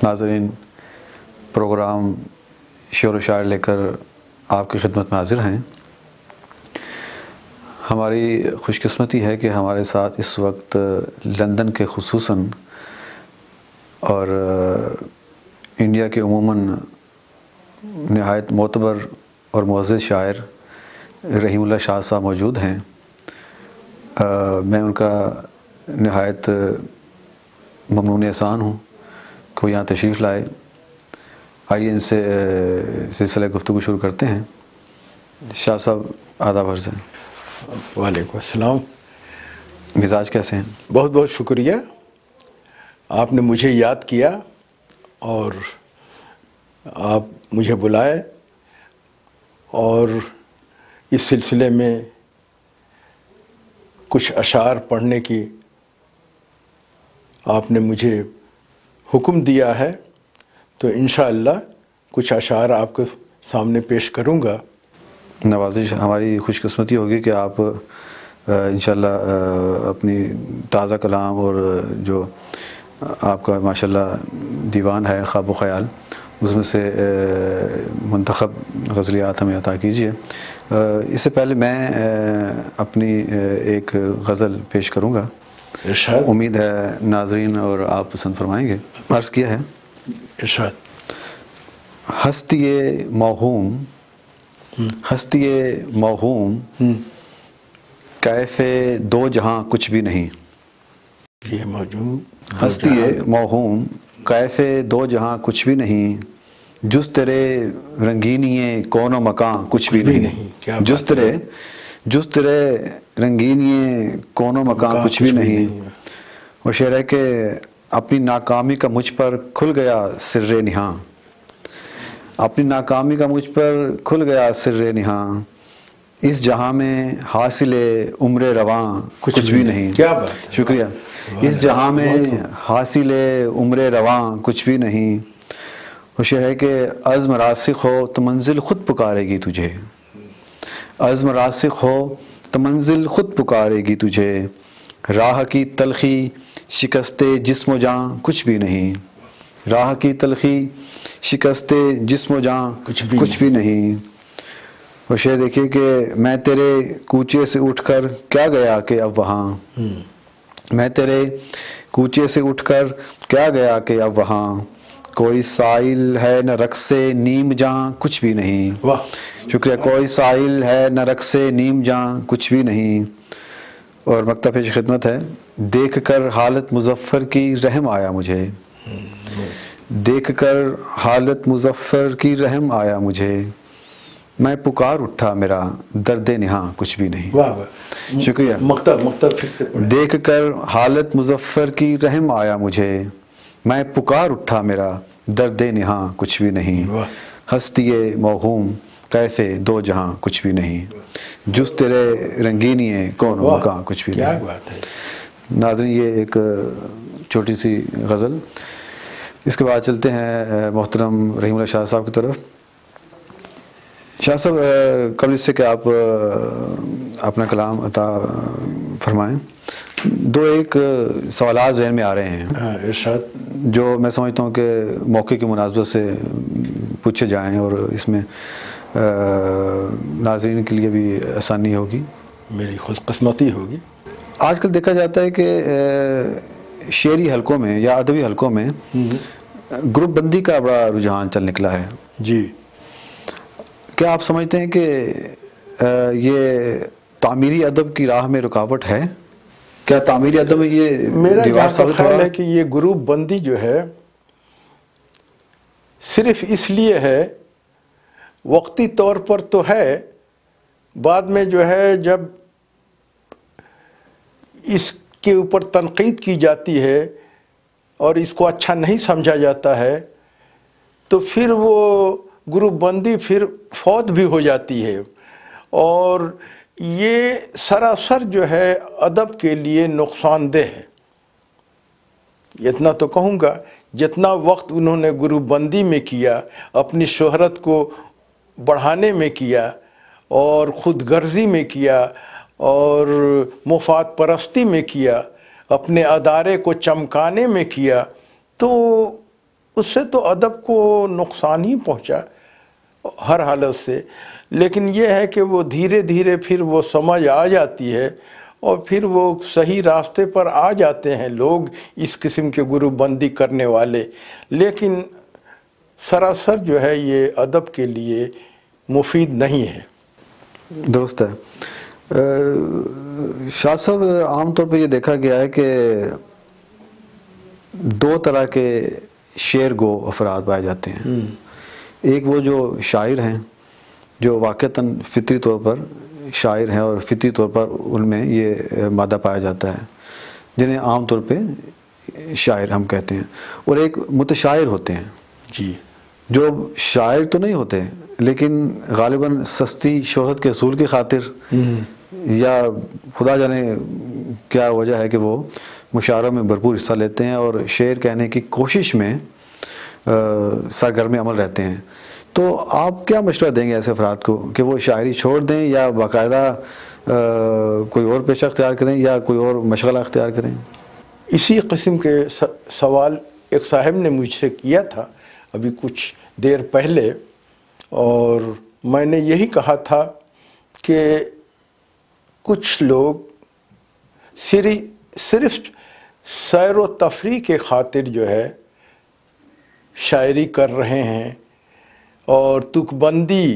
ناظرین، پروگرام شعر و شاعر لے کر آپ کی خدمت میں حاضر ہیں۔ ہماری خوش قسمتی ہے کہ ہمارے ساتھ اس وقت لندن کے خصوصاً اور انڈیا کے عموماً نہایت معتبر اور معزز شاعر رحیم اللہ شاہ صاحب موجود ہیں۔ میں ان کا نہایت ممنون احسان ہوں کہ وہ یہاں تشریف لائے۔ آئیے ان سے سلسلہ گفتگو شروع کرتے ہیں۔ شاہ صاحب آداب عرض ہیں۔ وعلیکم السلام۔ مزاج کیسے ہیں؟ بہت بہت شکریہ، آپ نے مجھے یاد کیا اور آپ مجھے بلائے، اور اس سلسلے میں کچھ اشعار پڑھنے کی آپ نے مجھے حکم دیا ہے، تو انشاءاللہ کچھ اشعار آپ کے سامنے پیش کروں گا۔ نوازش ہماری خوش قسمتی ہوگی کہ آپ انشاءاللہ اپنی تازہ کلام اور جو آپ کا ماشاءاللہ دیوان ہے خواب و خیال، اس میں سے منتخب غزلیات ہمیں عطا کیجیے۔ اس سے پہلے میں اپنی ایک غزل پیش کروں گا، ارشاد۔ امید ہے ناظرین اور آپ پسند فرمائیں گے۔ عرض کیا ہے، ارشاد۔ ہستی موہوم، ہستی موہوم، کیف دو جہاں کچھ بھی نہیں۔ یہ موجود ہستی موہوم، کیف دو جہاں کچھ بھی نہیں، جز تیرے رنگینی کون و مکان کچھ بھی نہیں۔ جز تیرے رنگینی کون و مکان کچھ بھی نہیں۔ اور شعر ہے کہ اپنی ناکامی کا مجھ پر کھل گیا سر نہاں، اپنی ناکامی کا مجھ پر کھل گیا سر نہاں، اس جہاں میں حاصل عمر رواں کچھ بھی نہیں۔ کیا بات، شکریہ۔ اس جہاں میں حاصل عمر رواں کچھ بھی نہیں۔ ہوشیار ہے کہ عزم راسخ ہو تو منزل خود پکارے گی تجھے، عزم راسخ ہو تو منزل خود پکارے گی تجھے، راہ کی تلخی شکست جسم و جاں کچھ بھی نہیں، راہ کی تلخی شکست جسم و جاں کچھ بھی نہیں۔ اور شعر دیکھیے کہ میں تیرے کوچے سے اٹھ کر کیا گیا کہ اب وہاں، میں تیرے کوچے سے اٹھ کر کیا گیا کہ اب وہاں، کوئی سائل ہے نہ رقص نیم جاں کچھ بھی نہیں۔ شکریہ۔ کوئی سائل ہے نہ رقص نیم جاں کچھ بھی نہیں۔ اور مکتب پیش خدمت ہے، دیکھ کر حالت مظفر کی رحم آیا مجھے، دیکھ کر حالت مظفر کی رحم آیا مجھے، میں پکار اٹھا میرا درد نہاں کچھ بھی نہیں۔ واہ واہ، شکریہ۔ مکتب پھر سے پڑھیں۔ دیکھ کر حالت مظفر کی رحم آیا مجھے، میں پکار اٹھا میرا درد نہاں کچھ بھی نہیں، ہستی موہوم کیف دو جہاں کچھ بھی نہیں، جز تیرے رنگینی کون و مکان کچھ بھی نہیں۔ کیا بات ہے۔ ناظرین، یہ ایک چھوٹی سی غزل۔ اس کے بعد چلتے ہیں محترم رحیم اللہ شاہ صاحب کی طرف۔ شاہ صاحب، قبل اس سے کہ آپ اپنا کلام عطا فرمائیں، دو ایک سوالات ذہن میں آ رہے ہیں، ارشاد، جو میں سمجھتا ہوں کہ موقع کی مناسبت سے پوچھے جائیں اور اس میں ناظرین کے لیے بھی آسانی ہوگی، میری خوش قسمتی ہوگی۔ آج کل دیکھا جاتا ہے کہ شعری حلقوں میں یا ادبی حلقوں میں گروپ بندی کا بڑا رجحان چل نکلا ہے۔ جی، کیا آپ سمجھتے ہیں کہ یہ تعمیری ادب کی راہ میں رکاوٹ ہے؟ کیا تعمیری ادب میں یہ میرا دیوار جہاں ثابت ہو خیال رہا ہے کہ یہ گروپ بندی جو ہے صرف اس لیے ہے، وقتی طور پر تو ہے، بعد میں جو ہے جب اس کے اوپر تنقید کی جاتی ہے اور اس کو اچھا نہیں سمجھا جاتا ہے تو پھر وہ گروپ بندی پھر فوت بھی ہو جاتی ہے، اور یہ سراسر جو ہے ادب کے لیے نقصان دہ ہے۔ اتنا تو کہوں گا، جتنا وقت انہوں نے گروپ بندی میں کیا، اپنی شہرت کو بڑھانے میں کیا اور خود غرضی میں کیا اور مفاد پرستی میں کیا، اپنے ادارے کو چمکانے میں کیا، تو اس سے تو ادب کو نقصان ہی پہنچا ہر حالت سے، لیکن یہ ہے کہ وہ دھیرے دھیرے پھر وہ سمجھ آ جاتی ہے اور پھر وہ صحیح راستے پر آ جاتے ہیں لوگ اس قسم کے گروپ بندی کرنے والے، لیکن سراسر جو ہے یہ ادب کے لیے مفید نہیں ہے۔ درست ہے۔ شاہ صاحب، عام طور پہ یہ دیکھا گیا ہے کہ دو طرح کے شعر گو افراد پائے جاتے ہیں۔ ایک وہ جو شاعر ہیں جو واقعتاً فطری طور پر شاعر ہیں اور فطری طور پر ان میں یہ مادہ پایا جاتا ہے، جنہیں عام طور پہ شاعر ہم کہتے ہیں، اور ایک متشاعر ہوتے ہیں جی، جو شاعر تو نہیں ہوتے لیکن غالباً سستی شہرت کے حصول کی خاطر یا خدا جانے کیا وجہ ہے کہ وہ مشاعروں میں بھرپور حصہ لیتے ہیں اور شعر کہنے کی کوشش میں سرگرم عمل رہتے ہیں۔ تو آپ کیا مشورہ دیں گے ایسے افراد کو کہ وہ شاعری چھوڑ دیں یا باقاعدہ کوئی اور پیشہ اختیار کریں یا کوئی اور مشغلہ اختیار کریں؟ اسی قسم کے سوال ایک صاحب نے مجھ سے کیا تھا ابھی کچھ دیر پہلے، اور میں نے یہی کہا تھا کہ کچھ لوگ صرف سیر و تفریح کے خاطر جو ہے شاعری کر رہے ہیں اور تک بندی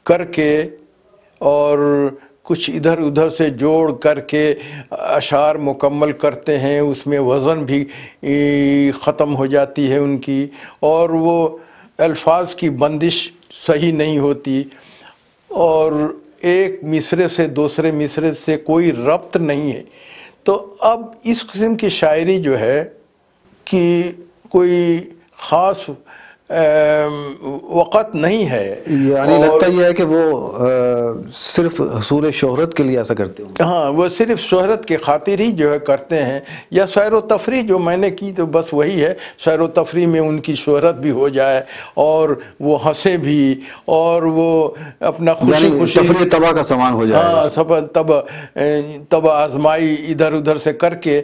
کر کے اور کچھ ادھر ادھر سے جوڑ کر کے اشعار مکمل کرتے ہیں، اس میں وزن بھی ختم ہو جاتی ہے ان کی، اور وہ الفاظ کی بندش صحیح نہیں ہوتی، اور ایک مصرے سے دوسرے مصرے سے کوئی ربط نہیں ہے۔ تو اب اس قسم کی شاعری جو ہے کہ کوئی خاص وقت نہیں ہے، یعنی لگتا یہ ہے کہ وہ صرف حصول شہرت کے لیے ایسا کرتے ہیں؟ ہاں، وہ صرف شہرت کے خاطر ہی جو ہے کرتے ہیں، یا سیر و تفریح جو میں نے کی تو بس وہی ہے، سیر و تفریح میں ان کی شہرت بھی ہو جائے اور وہ ہنسے بھی اور وہ اپنا خوشی خوشی تفریح طبع کا سامان ہو جائے۔ ہاں، سب طبع آزمائی ادھر ادھر سے کر کے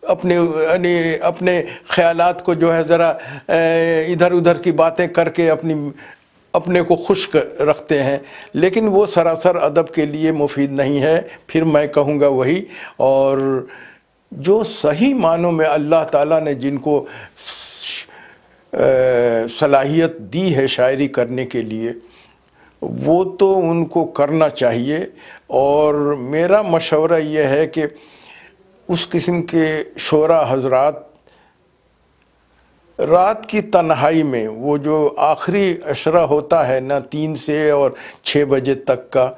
اپنے خیالات کو جو ہے ذرا ادھر ادھر کی باتیں کر کے اپنے کو خوش رکھتے ہیں، لیکن وہ سراسر ادب کے لیے مفید نہیں ہے۔ پھر میں کہوں گا وہی، اور جو صحیح معنوں میں اللہ تعالیٰ نے جن کو صلاحیت دی ہے شاعری کرنے کے لیے، وہ تو ان کو کرنا چاہیے، اور میرا مشورہ یہ ہے کہ اس قسم کے شعراء حضرات رات کی تنہائی میں، وہ جو آخری عشرہ ہوتا ہے نا 3 سے اور 6 بجے تک کا،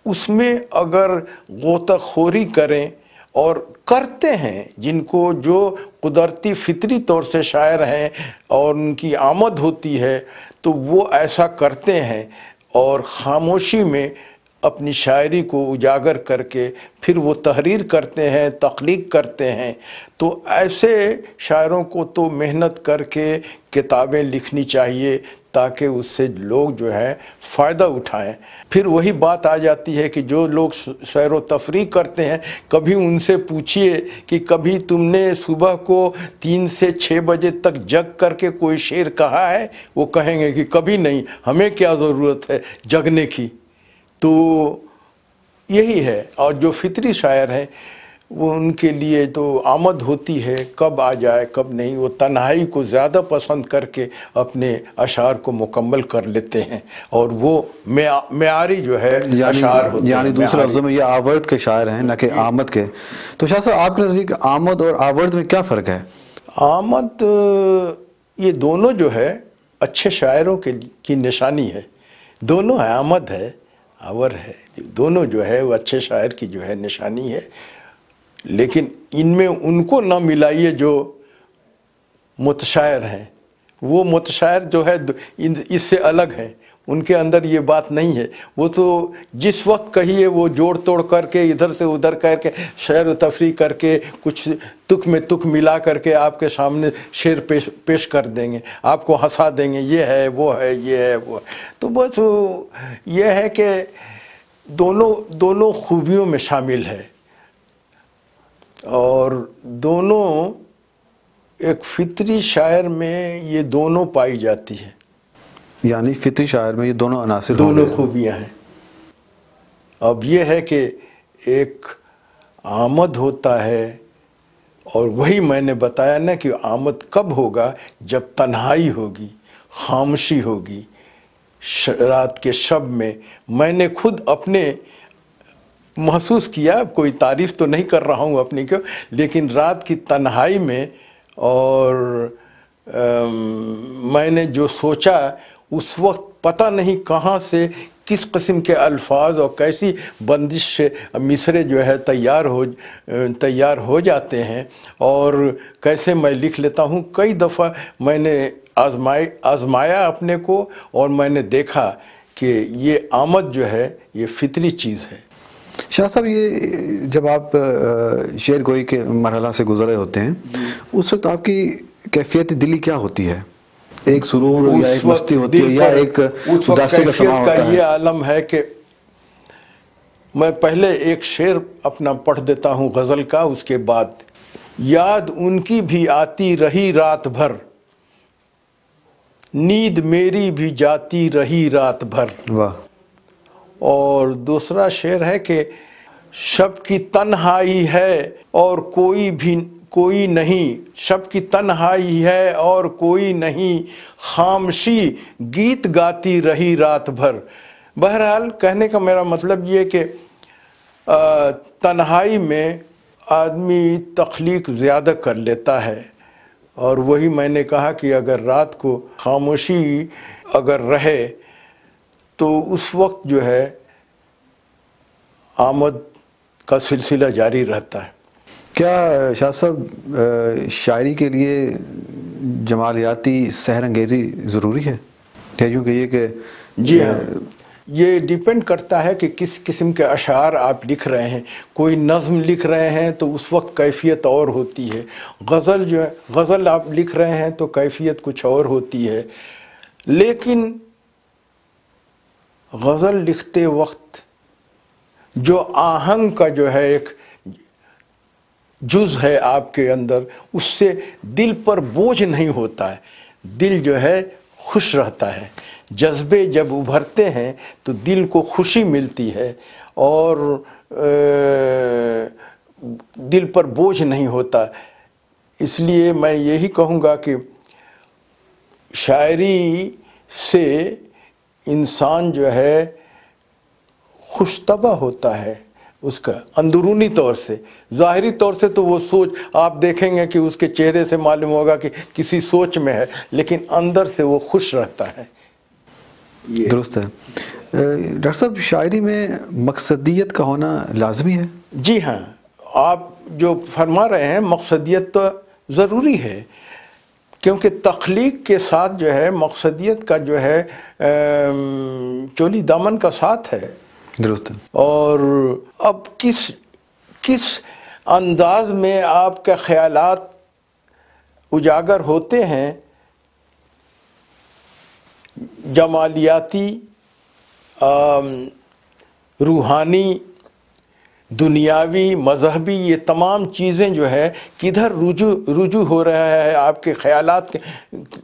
اس میں اگر غوطہ خوری کریں، اور کرتے ہیں جن کو جو قدرتی فطری طور سے شاعر ہیں اور ان کی آمد ہوتی ہے تو وہ ایسا کرتے ہیں، اور خاموشی میں اپنی شاعری کو اجاگر کر کے پھر وہ تحریر کرتے ہیں، تخلیق کرتے ہیں، تو ایسے شاعروں کو تو محنت کر کے کتابیں لکھنی چاہیے تاکہ اس سے لوگ جو ہے فائدہ اٹھائیں۔ پھر وہی بات آ جاتی ہے کہ جو لوگ سیر و تفریح کرتے ہیں، کبھی ان سے پوچھئے کہ کبھی تم نے صبح کو 3 سے 6 بجے تک جگ کر کے کوئی شعر کہا ہے؟ وہ کہیں گے کہ کبھی نہیں، ہمیں کیا ضرورت ہے جگنے کی۔ تو یہی ہے، اور جو فطری شاعر ہیں وہ ان کے لیے تو آمد ہوتی ہے، کب آ جائے کب نہیں، وہ تنہائی کو زیادہ پسند کر کے اپنے اشعار کو مکمل کر لیتے ہیں، اور وہ معیاری جو ہے اشعار ہوتے ہیں۔ یعنی دوسرے لفظوں میں یہ آورد کے شاعر ہیں نہ کہ آمد کے۔ تو شاہ صاحب، آپ کے نزدیک آمد اور آورد میں کیا فرق ہے؟ آمد یہ دونوں جو ہے اچھے شاعروں کی نشانی ہے، دونوں ہے، آمد ہے آور ہے، دونوں جو ہے وہ اچھے شاعر کی جو ہے نشانی ہے، لیکن ان میں ان کو نہ ملائیے جو متشاعر ہیں۔ وہ متشاعر جو ہے اس سے الگ ہیں، ان کے اندر یہ بات نہیں ہے، وہ تو جس وقت کہیے وہ جوڑ توڑ کر کے ادھر سے ادھر کر کے شعر و تفریح کر کے کچھ تک میں تک ملا کر کے آپ کے سامنے شعر پیش کر دیں گے، آپ کو ہنسا دیں گے، یہ ہے وہ ہے یہ ہے وہ ہے۔ تو بس یہ ہے کہ دونوں خوبیوں میں شامل ہے، اور دونوں ایک فطری شاعر میں یہ دونوں پائی جاتی ہے، یعنی فطری شاعر میں یہ دونوں عناصر دونوں خوبیاں ہیں۔ اب یہ ہے کہ ایک آمد ہوتا ہے، اور وہی میں نے بتایا نا کہ آمد کب ہوگا، جب تنہائی ہوگی، خاموشی ہوگی۔ رات کے شب میں نے خود اپنے محسوس کیا، کوئی تعریف تو نہیں کر رہا ہوں اپنی کو، لیکن رات کی تنہائی میں اور میں نے جو سوچا اس وقت پتہ نہیں کہاں سے کس قسم کے الفاظ اور کیسی بندش سے مصرے جو ہے تیار ہو جاتے ہیں، اور کیسے میں لکھ لیتا ہوں۔ کئی دفعہ میں نے آزمایا اپنے کو، اور میں نے دیکھا کہ یہ آمد جو ہے یہ فطری چیز ہے۔ شاہ صاحب، یہ جب آپ شعر گوئی کے مرحلہ سے گزرے ہوتے ہیں، اس وقت آپ کی کیفیت دلی کیا ہوتی ہے؟ ایک سرور یا ایک مستی ہوتی ہے، یا ایک اداسی کا سما ہوتا ہے؟ کا یہ عالم ہے کہ میں پہلے ایک شعر اپنا پڑھ دیتا ہوں غزل کا، اس کے بعد یاد ان کی بھی آتی رہی رات بھر، نیند میری بھی جاتی رہی رات بھر۔ واہ۔ اور دوسرا شعر ہے کہ شب کی تنہائی ہے اور کوئی نہیں، شب کی تنہائی ہے اور کوئی نہیں، خاموشی گیت گاتی رہی رات بھر۔ بہرحال کہنے کا میرا مطلب یہ کہ تنہائی میں آدمی تخلیق زیادہ کر لیتا ہے، اور وہی میں نے کہا کہ اگر رات کو خاموشی اگر رہے تو اس وقت جو ہے آمد کا سلسلہ جاری رہتا ہے۔ کیا شاہ صاحب شاعری کے لیے جمالیاتی سحر انگیزی ضروری ہے؟ کیونکہ یہ کہ جی ہاں، یہ ڈیپینڈ کرتا ہے کہ کس قسم کے اشعار آپ لکھ رہے ہیں۔ کوئی نظم لکھ رہے ہیں تو اس وقت کیفیت اور ہوتی ہے، غزل آپ لکھ رہے ہیں تو کیفیت کچھ اور ہوتی ہے۔ لیکن غزل لکھتے وقت جو آہنگ کا جو ہے ایک جز ہے آپ کے اندر، اس سے دل پر بوجھ نہیں ہوتا ہے، دل جو ہے خوش رہتا ہے۔ جذبے جب ابھرتے ہیں تو دل کو خوشی ملتی ہے، اور دل پر بوجھ نہیں ہوتا۔ اس لیے میں یہی کہوں گا کہ شاعری سے انسان جو ہے خوش طبع ہوتا ہے، اس کا اندرونی طور سے۔ ظاہری طور سے تو وہ سوچ آپ دیکھیں گے کہ اس کے چہرے سے معلوم ہوگا کہ کسی سوچ میں ہے، لیکن اندر سے وہ خوش رہتا ہے۔ درست ہے۔ ڈاکٹر صاحب، شاعری میں مقصدیت کا ہونا لازمی ہے؟ جی ہاں، آپ جو فرما رہے ہیں مقصدیت تو ضروری ہے، کیونکہ تخلیق کے ساتھ جو ہے مقصدیت کا جو ہے چولی دامن کا ساتھ ہے۔ درست ہے۔ اور اب کس انداز میں آپ کے خیالات اجاگر ہوتے ہیں، جمالیاتی، روحانی، دنیاوی، مذہبی، یہ تمام چیزیں جو ہے کدھر رجوع ہو رہا ہے، آپ کے خیالات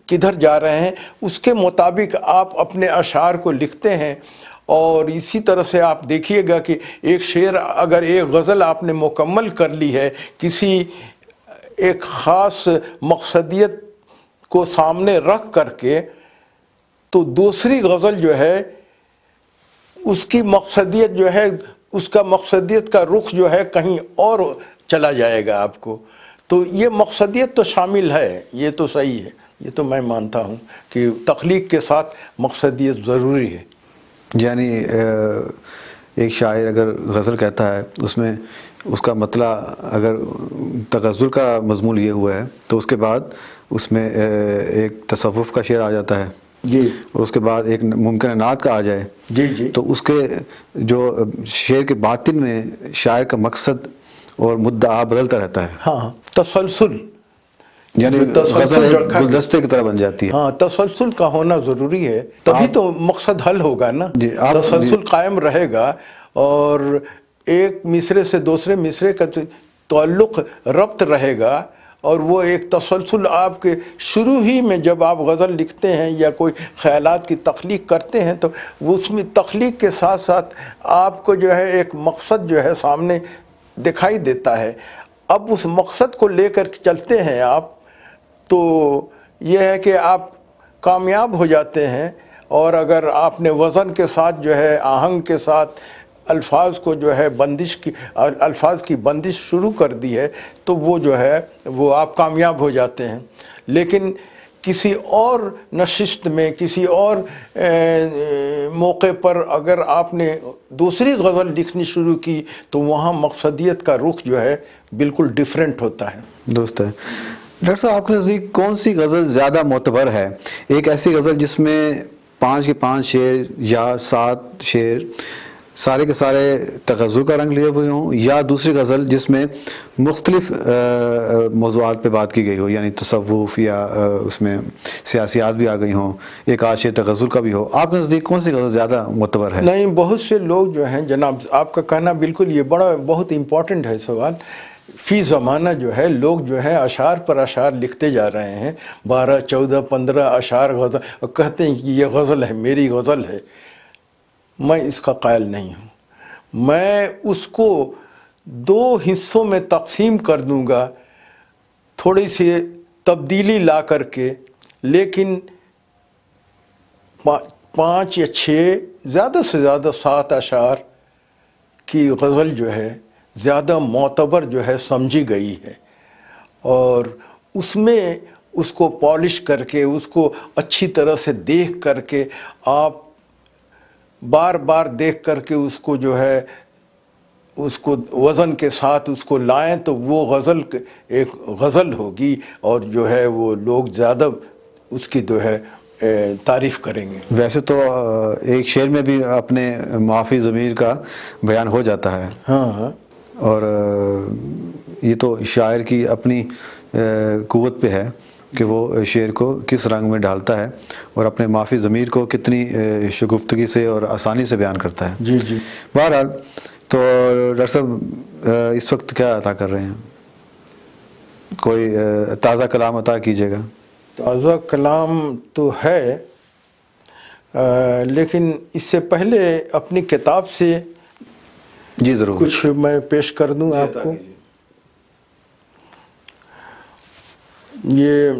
کدھر جا رہے ہیں، اس کے مطابق آپ اپنے اشعار کو لکھتے ہیں۔ اور اسی طرح سے آپ دیکھیے گا کہ ایک شعر، اگر ایک غزل آپ نے مکمل کر لی ہے کسی ایک خاص مقصدیت کو سامنے رکھ کر کے، تو دوسری غزل جو ہے اس کی مقصدیت جو ہے، اس کا مقصدیت کا رخ جو ہے کہیں اور چلا جائے گا آپ کو۔ تو یہ مقصدیت تو شامل ہے، یہ تو صحیح ہے، یہ تو میں مانتا ہوں کہ تخلیق کے ساتھ مقصدیت ضروری ہے۔ یعنی ایک شاعر اگر غزل کہتا ہے، اس میں اس کا مطلع اگر تغزل کا مضمون یہ ہوا ہے، تو اس کے بعد اس میں ایک تصوف کا شعر آ جاتا ہے، جی، اور اس کے بعد ایک ممکن نعت کا آ جائے، جی جی، تو اس کے جو شعر کے باطن میں شاعر کا مقصد اور مدعا بدلتا رہتا ہے۔ ہاں، تسلسل، یعنی غزل ایک گلدستے کی طرح بن جاتی ہے۔ ہاں، تسلسل کا ہونا ضروری ہے، تبھی تو مقصد حل ہوگا نا۔ تسلسل قائم رہے گا، اور ایک مصرے سے دوسرے مصرے کا تعلق ربط رہے گا، اور وہ ایک تسلسل آپ کے شروع ہی میں جب آپ غزل لکھتے ہیں یا کوئی خیالات کی تخلیق کرتے ہیں تو اس میں تخلیق کے ساتھ ساتھ آپ کو جو ہے ایک مقصد جو ہے سامنے دکھائی دیتا ہے. اب اس مقصد کو لے کر چلتے ہیں آپ تو یہ ہے کہ آپ کامیاب ہو جاتے ہیں. اور اگر آپ نے وزن کے ساتھ جو ہے آہنگ کے ساتھ الفاظ کو جو ہے الفاظ کی بندش شروع کر دی ہے تو وہ جو ہے وہ آپ کامیاب ہو جاتے ہیں. لیکن کسی اور نشست میں کسی اور موقع پر اگر آپ نے دوسری غزل لکھنی شروع کی تو وہاں مقصدیت کا رخ جو ہے بالکل ڈیفرنٹ ہوتا ہے. درست ہے. ڈاکٹر صاحب آپ کے نزدیک کون سی غزل زیادہ معتبر ہے؟ ایک ایسی غزل جس میں 5 کے 5 شعر یا 7 شعر سارے کے سارے تغزل کا رنگ لیے ہوئے ہوں، یا دوسری غزل جس میں مختلف موضوعات پہ بات کی گئی ہو، یعنی تصوف یا اس میں سیاسیات بھی آ گئی ہوں، ایک آدھ شعر تغزل کا بھی ہو. آپ کے نزدیک کون سی غزل زیادہ معتبر ہے؟ نہیں، بہت سے لوگ جو ہیں جناب آپ کا کہنا بالکل یہ بہت امپورٹنٹ ہے سوال. فی زمانہ جو ہے لوگ جو ہے اشعار پر اشعار لکھتے جا رہے ہیں، 12 14 15 اشعار غزل، اور کہتے ہیں کہ یہ غزل ہے، میری غزل ہے. میں اس کا قائل نہیں ہوں. میں اس کو 2 حصوں میں تقسیم کر دوں گا تھوڑی سی تبدیلی لا کر کے، لیکن 5 یا 6 زیادہ سے زیادہ 7 اشعار کی غزل جو ہے زیادہ معتبر جو ہے سمجھی گئی ہے. اور اس میں اس کو پالش کر کے اس کو اچھی طرح سے دیکھ کر کے آپ بار بار دیکھ کر کے اس کو جو ہے اس کو وزن کے ساتھ اس کو لائیں تو وہ غزل ایک غزل ہوگی، اور جو ہے وہ لوگ زیادہ اس کی جو ہے تعریف کریں گے. ویسے تو ایک شعر میں بھی اپنے معافی ضمیر کا بیان ہو جاتا ہے. ہاں، اور یہ تو شاعر کی اپنی قوت پہ ہے کہ وہ شعر کو کس رنگ میں ڈالتا ہے اور اپنے معافی ضمیر کو کتنی شگفتگی سے اور آسانی سے بیان کرتا ہے. جی جی. بہرحال تو ڈاکٹر صاحب اس وقت کیا عطا کر رہے ہیں؟ کوئی تازہ کلام عطا کیجیے گا. تازہ کلام تو ہے، لیکن اس سے پہلے اپنی کتاب سے جی ضرور کچھ میں پیش کر دوں آپ کو. یہ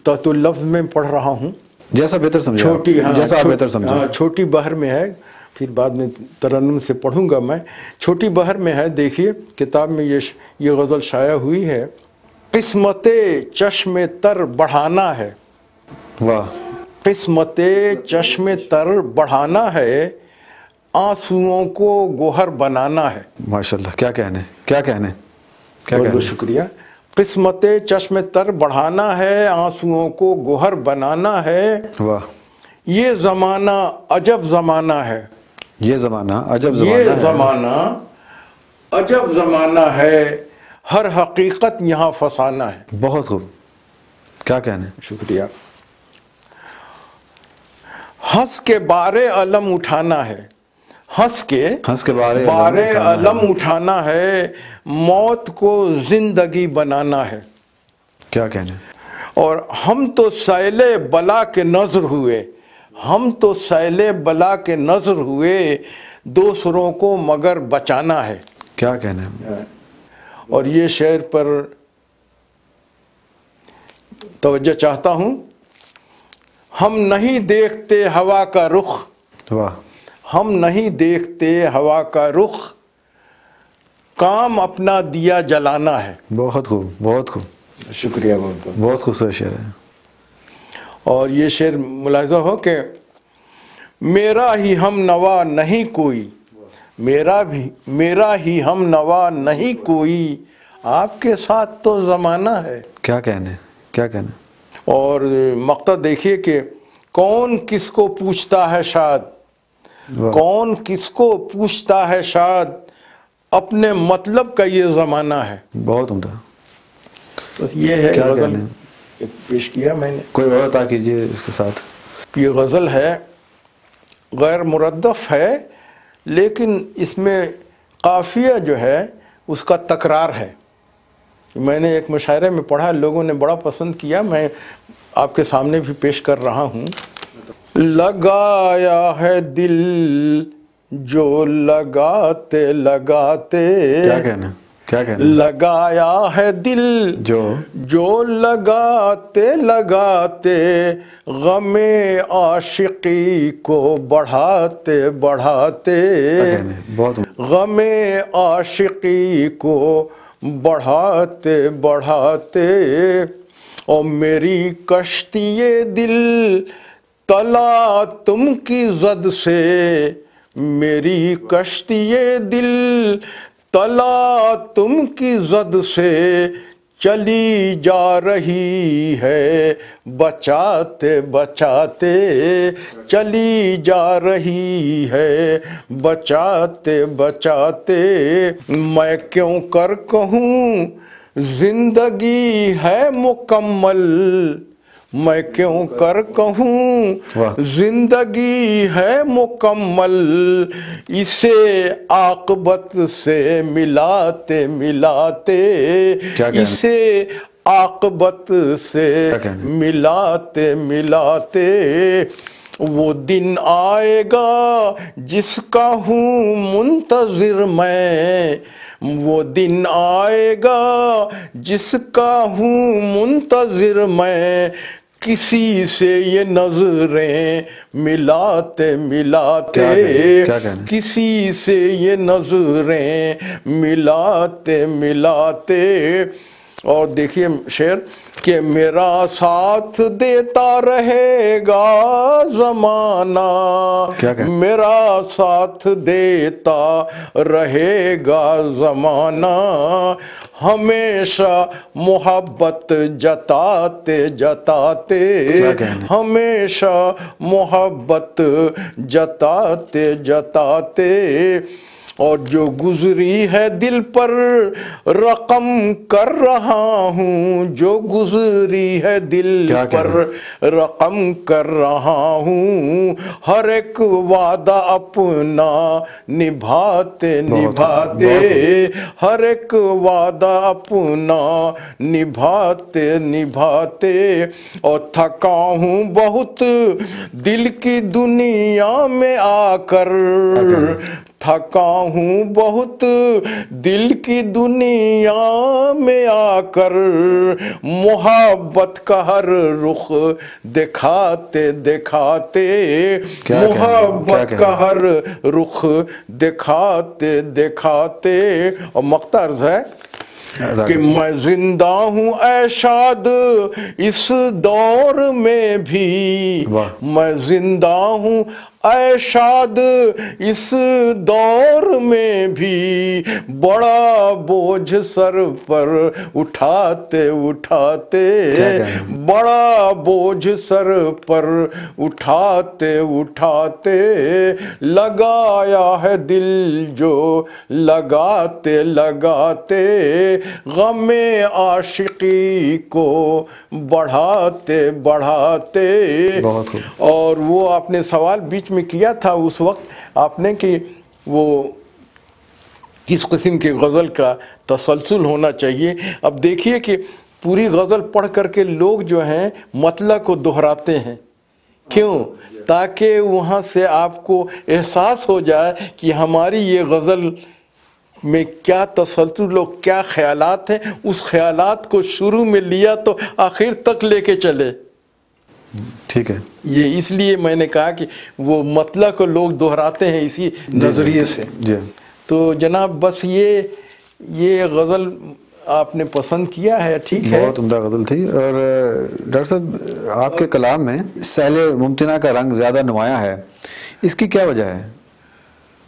تحت اللفظ میں پڑھ رہا ہوں، جیسا بہتر سمجھے. جیسا آپ بہتر سمجھے. چھوٹی بہر میں ہے، پھر بعد میں ترنم سے پڑھوں گا میں. چھوٹی بہر میں ہے، دیکھیے کتاب میں یہ غزل شائع ہوئی ہے. قسمت چشم تر بڑھانا ہے. واہ. قسمت چشم تر بڑھانا ہے، آنسوؤں کو گوہر بنانا ہے. ماشاءاللہ، کیا کہنے، کیا کہنے، کیا بہت کہنے. بہت شکریہ. قسمت چشم تر بڑھانا ہے، آنسوؤں کو گوہر بنانا ہے. واہ. یہ زمانہ عجب زمانہ ہے. یہ زمانہ عجب زمانہ یہ ہے. زمانہ عجب زمانہ ہے، ہر حقیقت یہاں فسانہ ہے. بہت خوب، کیا کہنے. شکریہ. ہنس کے بارے علم اٹھانا ہے. ہنس کے بارے علم اٹھانا ہے، موت کو زندگی بنانا ہے. کیا کہنے. اور ہم تو سیل بلا کے نظر ہوئے، ہم تو سیل بلا کے نظر ہوئے، دوسروں کو مگر بچانا ہے. کیا کہنے. اور یہ شعر پر توجہ چاہتا ہوں. ہم نہیں دیکھتے ہوا کا رخ. واہ. ہم نہیں دیکھتے ہوا کا رخ، کام اپنا دیا جلانا ہے. بہت خوب، بہت خوب. شکریہ. بہت بہت خوبصورت شعر ہے. اور یہ شعر ملاحظہ ہو کہ میرا ہی ہم نوا نہیں کوئی، میرا ہی ہم نوا نہیں کوئی، آپ کے ساتھ تو زمانہ ہے. کیا کہنے، کیا کہنے. اور مقطع دیکھیے کہ کون کس کو پوچھتا ہے شاد، کون کس کو پوچھتا ہے شاد، اپنے مطلب کا یہ زمانہ ہے. بہت عمدہ. بس یہ ہے کیا غزل کہنے. پیش کیا میں نے. کوئی اور عطا کیجیے اس کے ساتھ. یہ غزل ہے، غیر مردف ہے، لیکن اس میں قافیہ جو ہے اس کا تکرار ہے. میں نے ایک مشاعرے میں پڑھا، لوگوں نے بڑا پسند کیا، میں آپ کے سامنے بھی پیش کر رہا ہوں۔ لگایا ہے دل جو لگاتے لگاتے، کیا کہنا کیا کہنا؟ لگایا ہے دل جو لگاتے لگاتے، غم عاشقی کو بڑھاتے بڑھاتے، غم عاشقی کو بڑھاتے بڑھاتے، اور میری کشتی دل تلا تم کی زد سے، میری کشتی دل تلا تم کی زد سے، چلی جا رہی ہے بچاتے بچاتے، چلی جا رہی ہے بچاتے بچاتے، میں کیوں کر کہوں زندگی ہے مکمل، میں کیوں کر کہوں زندگی ہے مکمل، اسے عاقبت سے ملاتے ملاتے، اسے عاقبت سے ملاتے ملاتے، وہ دن آئے گا جس کا ہوں منتظر میں، وہ دن آئے گا جس کا ہوں منتظر میں، کسی سے یہ نظریں ملاتے ملاتے، کسی سے یہ نظریں ملاتے ملاتے۔ اور دیکھیے شعر کہ میرا ساتھ دیتا رہے گا زمانہ، میرا ساتھ دیتا رہے گا زمانہ، ہمیشہ محبت جتاتے جتاتے، ہمیشہ محبت جتاتے جتاتے، اور جو گزری ہے دل پر رقم کر رہا ہوں، جو گزری ہے دل پر رقم کر رہا ہوں، ہر ایک وعدہ اپنا نبھاتے نبھاتے، ہر ایک وعدہ اپنا نبھاتے نبھاتے، اور تھکا ہوں بہت دل کی دنیا میں آ کر، تھکا ہوں بہت دل کی دنیا میں آ کر، محبت کا ہر رخ دکھاتے دکھاتے، محبت کا ہر رخ دکھاتے دکھاتے۔ اور مقطع عرض ہے کہ میں زندہ ہوں اے شاد اس دور میں بھی، میں زندہ ہوں اے شاد اس دور میں بھی، بڑا بوجھ سر پر اٹھاتے اٹھاتے، بڑا بوجھ سر پر اٹھاتے اٹھاتے، لگایا ہے دل جو لگاتے لگاتے، غم عاشقی کو بڑھاتے بڑھاتے۔ اور وہ آپ نے سوال بیچ میں کیا تھا اس وقت آپ نے کہ وہ کس قسم کی غزل کا تسلسل ہونا چاہیے۔ اب دیکھیے کہ پوری غزل پڑھ کر کے لوگ جو ہیں مطلع کو دہراتے ہیں، کیوں؟ تاکہ وہاں سے آپ کو احساس ہو جائے کہ ہماری یہ غزل میں کیا تسلسل اور کیا خیالات ہیں، اس خیالات کو شروع میں لیا تو آخر تک لے کے چلے۔ ٹھیک ہے، یہ اس لیے میں نے کہا کہ وہ مطلع کو لوگ دہراتے ہیں اسی نظریے سے۔ تو جناب بس یہ غزل آپ نے پسند کیا ہے، ٹھیک ہے، بہت عمدہ غزل تھی۔ اور ڈاکٹر صاحب آپ کے کلام میں سہل ممتنع کا رنگ زیادہ نمایاں ہے، اس کی کیا وجہ ہے؟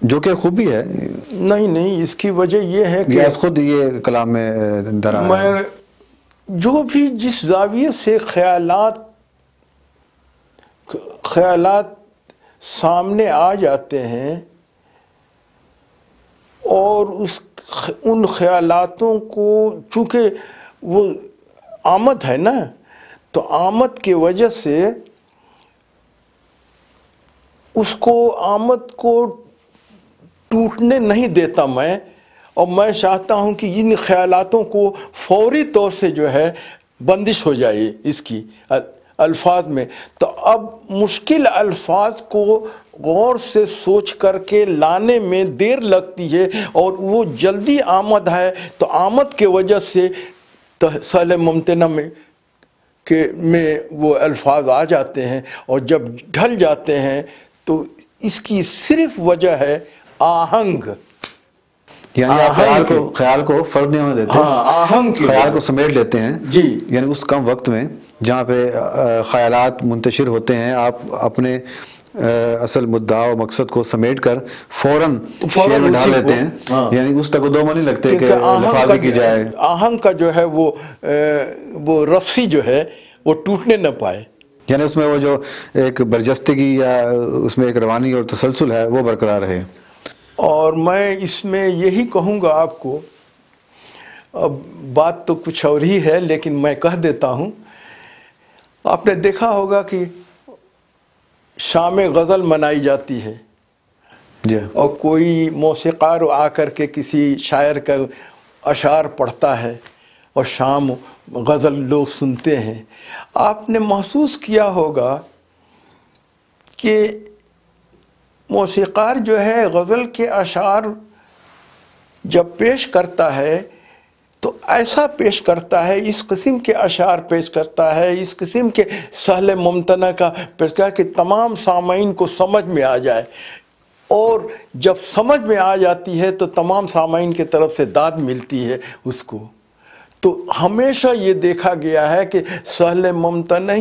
جو کہ خوبی ہے۔ نہیں، اس کی وجہ یہ ہے کہ خود یہ کلام میں درا میں جو بھی جس زاویے سے خیالات سامنے آ جاتے ہیں اور ان خیالاتوں کو، چونکہ وہ آمد ہے نا، تو آمد کی وجہ سے اس کو آمد کو ٹوٹنے نہیں دیتا میں، اور میں چاہتا ہوں کہ ان خیالاتوں کو فوری طور سے جو ہے بندش ہو جائے اس کی الفاظ میں. تو اب مشکل الفاظ کو غور سے سوچ کر کے لانے میں دیر لگتی ہے اور وہ جلدی آمد ہے. تو آمد کے وجہ سے سہل ممتنع میں وہ الفاظ آ جاتے ہیں اور جب ڈھل جاتے ہیں تو اس کی صرف وجہ ہے آہنگ. یعنی آپ خیال کو فرض نہیں ہونے دیتے. آہنگ خیال کو سمیٹ لیتے ہیں جی. یعنی اس کم وقت میں جہاں پہ خیالات منتشر ہوتے ہیں آپ اپنے اصل مدعا و مقصد کو سمیٹ کر فوراً شعر میں ڈال لیتے ہیں. یعنی اس تک دو نہیں لگتے کہ لفاظی کی جائے. آہنگ کا جو ہے وہ رفسی جو ہے وہ ٹوٹنے نہ پائے. یعنی اس میں وہ جو ایک برجستگی یا اس میں ایک روانی اور تسلسل ہے وہ برقرار رہے. اور میں اس میں یہی کہوں گا آپ کو، اب بات تو کچھ اور ہی ہے لیکن میں کہہ دیتا ہوں. آپ نے دیکھا ہوگا کہ شام غزل منائی جاتی ہے جی. اور کوئی موسیقار آ کر کے کسی شاعر کا اشعار پڑھتا ہے اور شام غزل لوگ سنتے ہیں. آپ نے محسوس کیا ہوگا کہ موسیقار جو ہے غزل کے اشعار جب پیش کرتا ہے تو ایسا پیش کرتا ہے، اس قسم کے اشعار پیش کرتا ہے، اس قسم کے سہل ممتنع کا پیش کرتا ہے کہ تمام سامعین کو سمجھ میں آ جائے. اور جب سمجھ میں آ جاتی ہے تو تمام سامعین کی طرف سے داد ملتی ہے اس کو. تو ہمیشہ یہ دیکھا گیا ہے کہ سہل ممتنع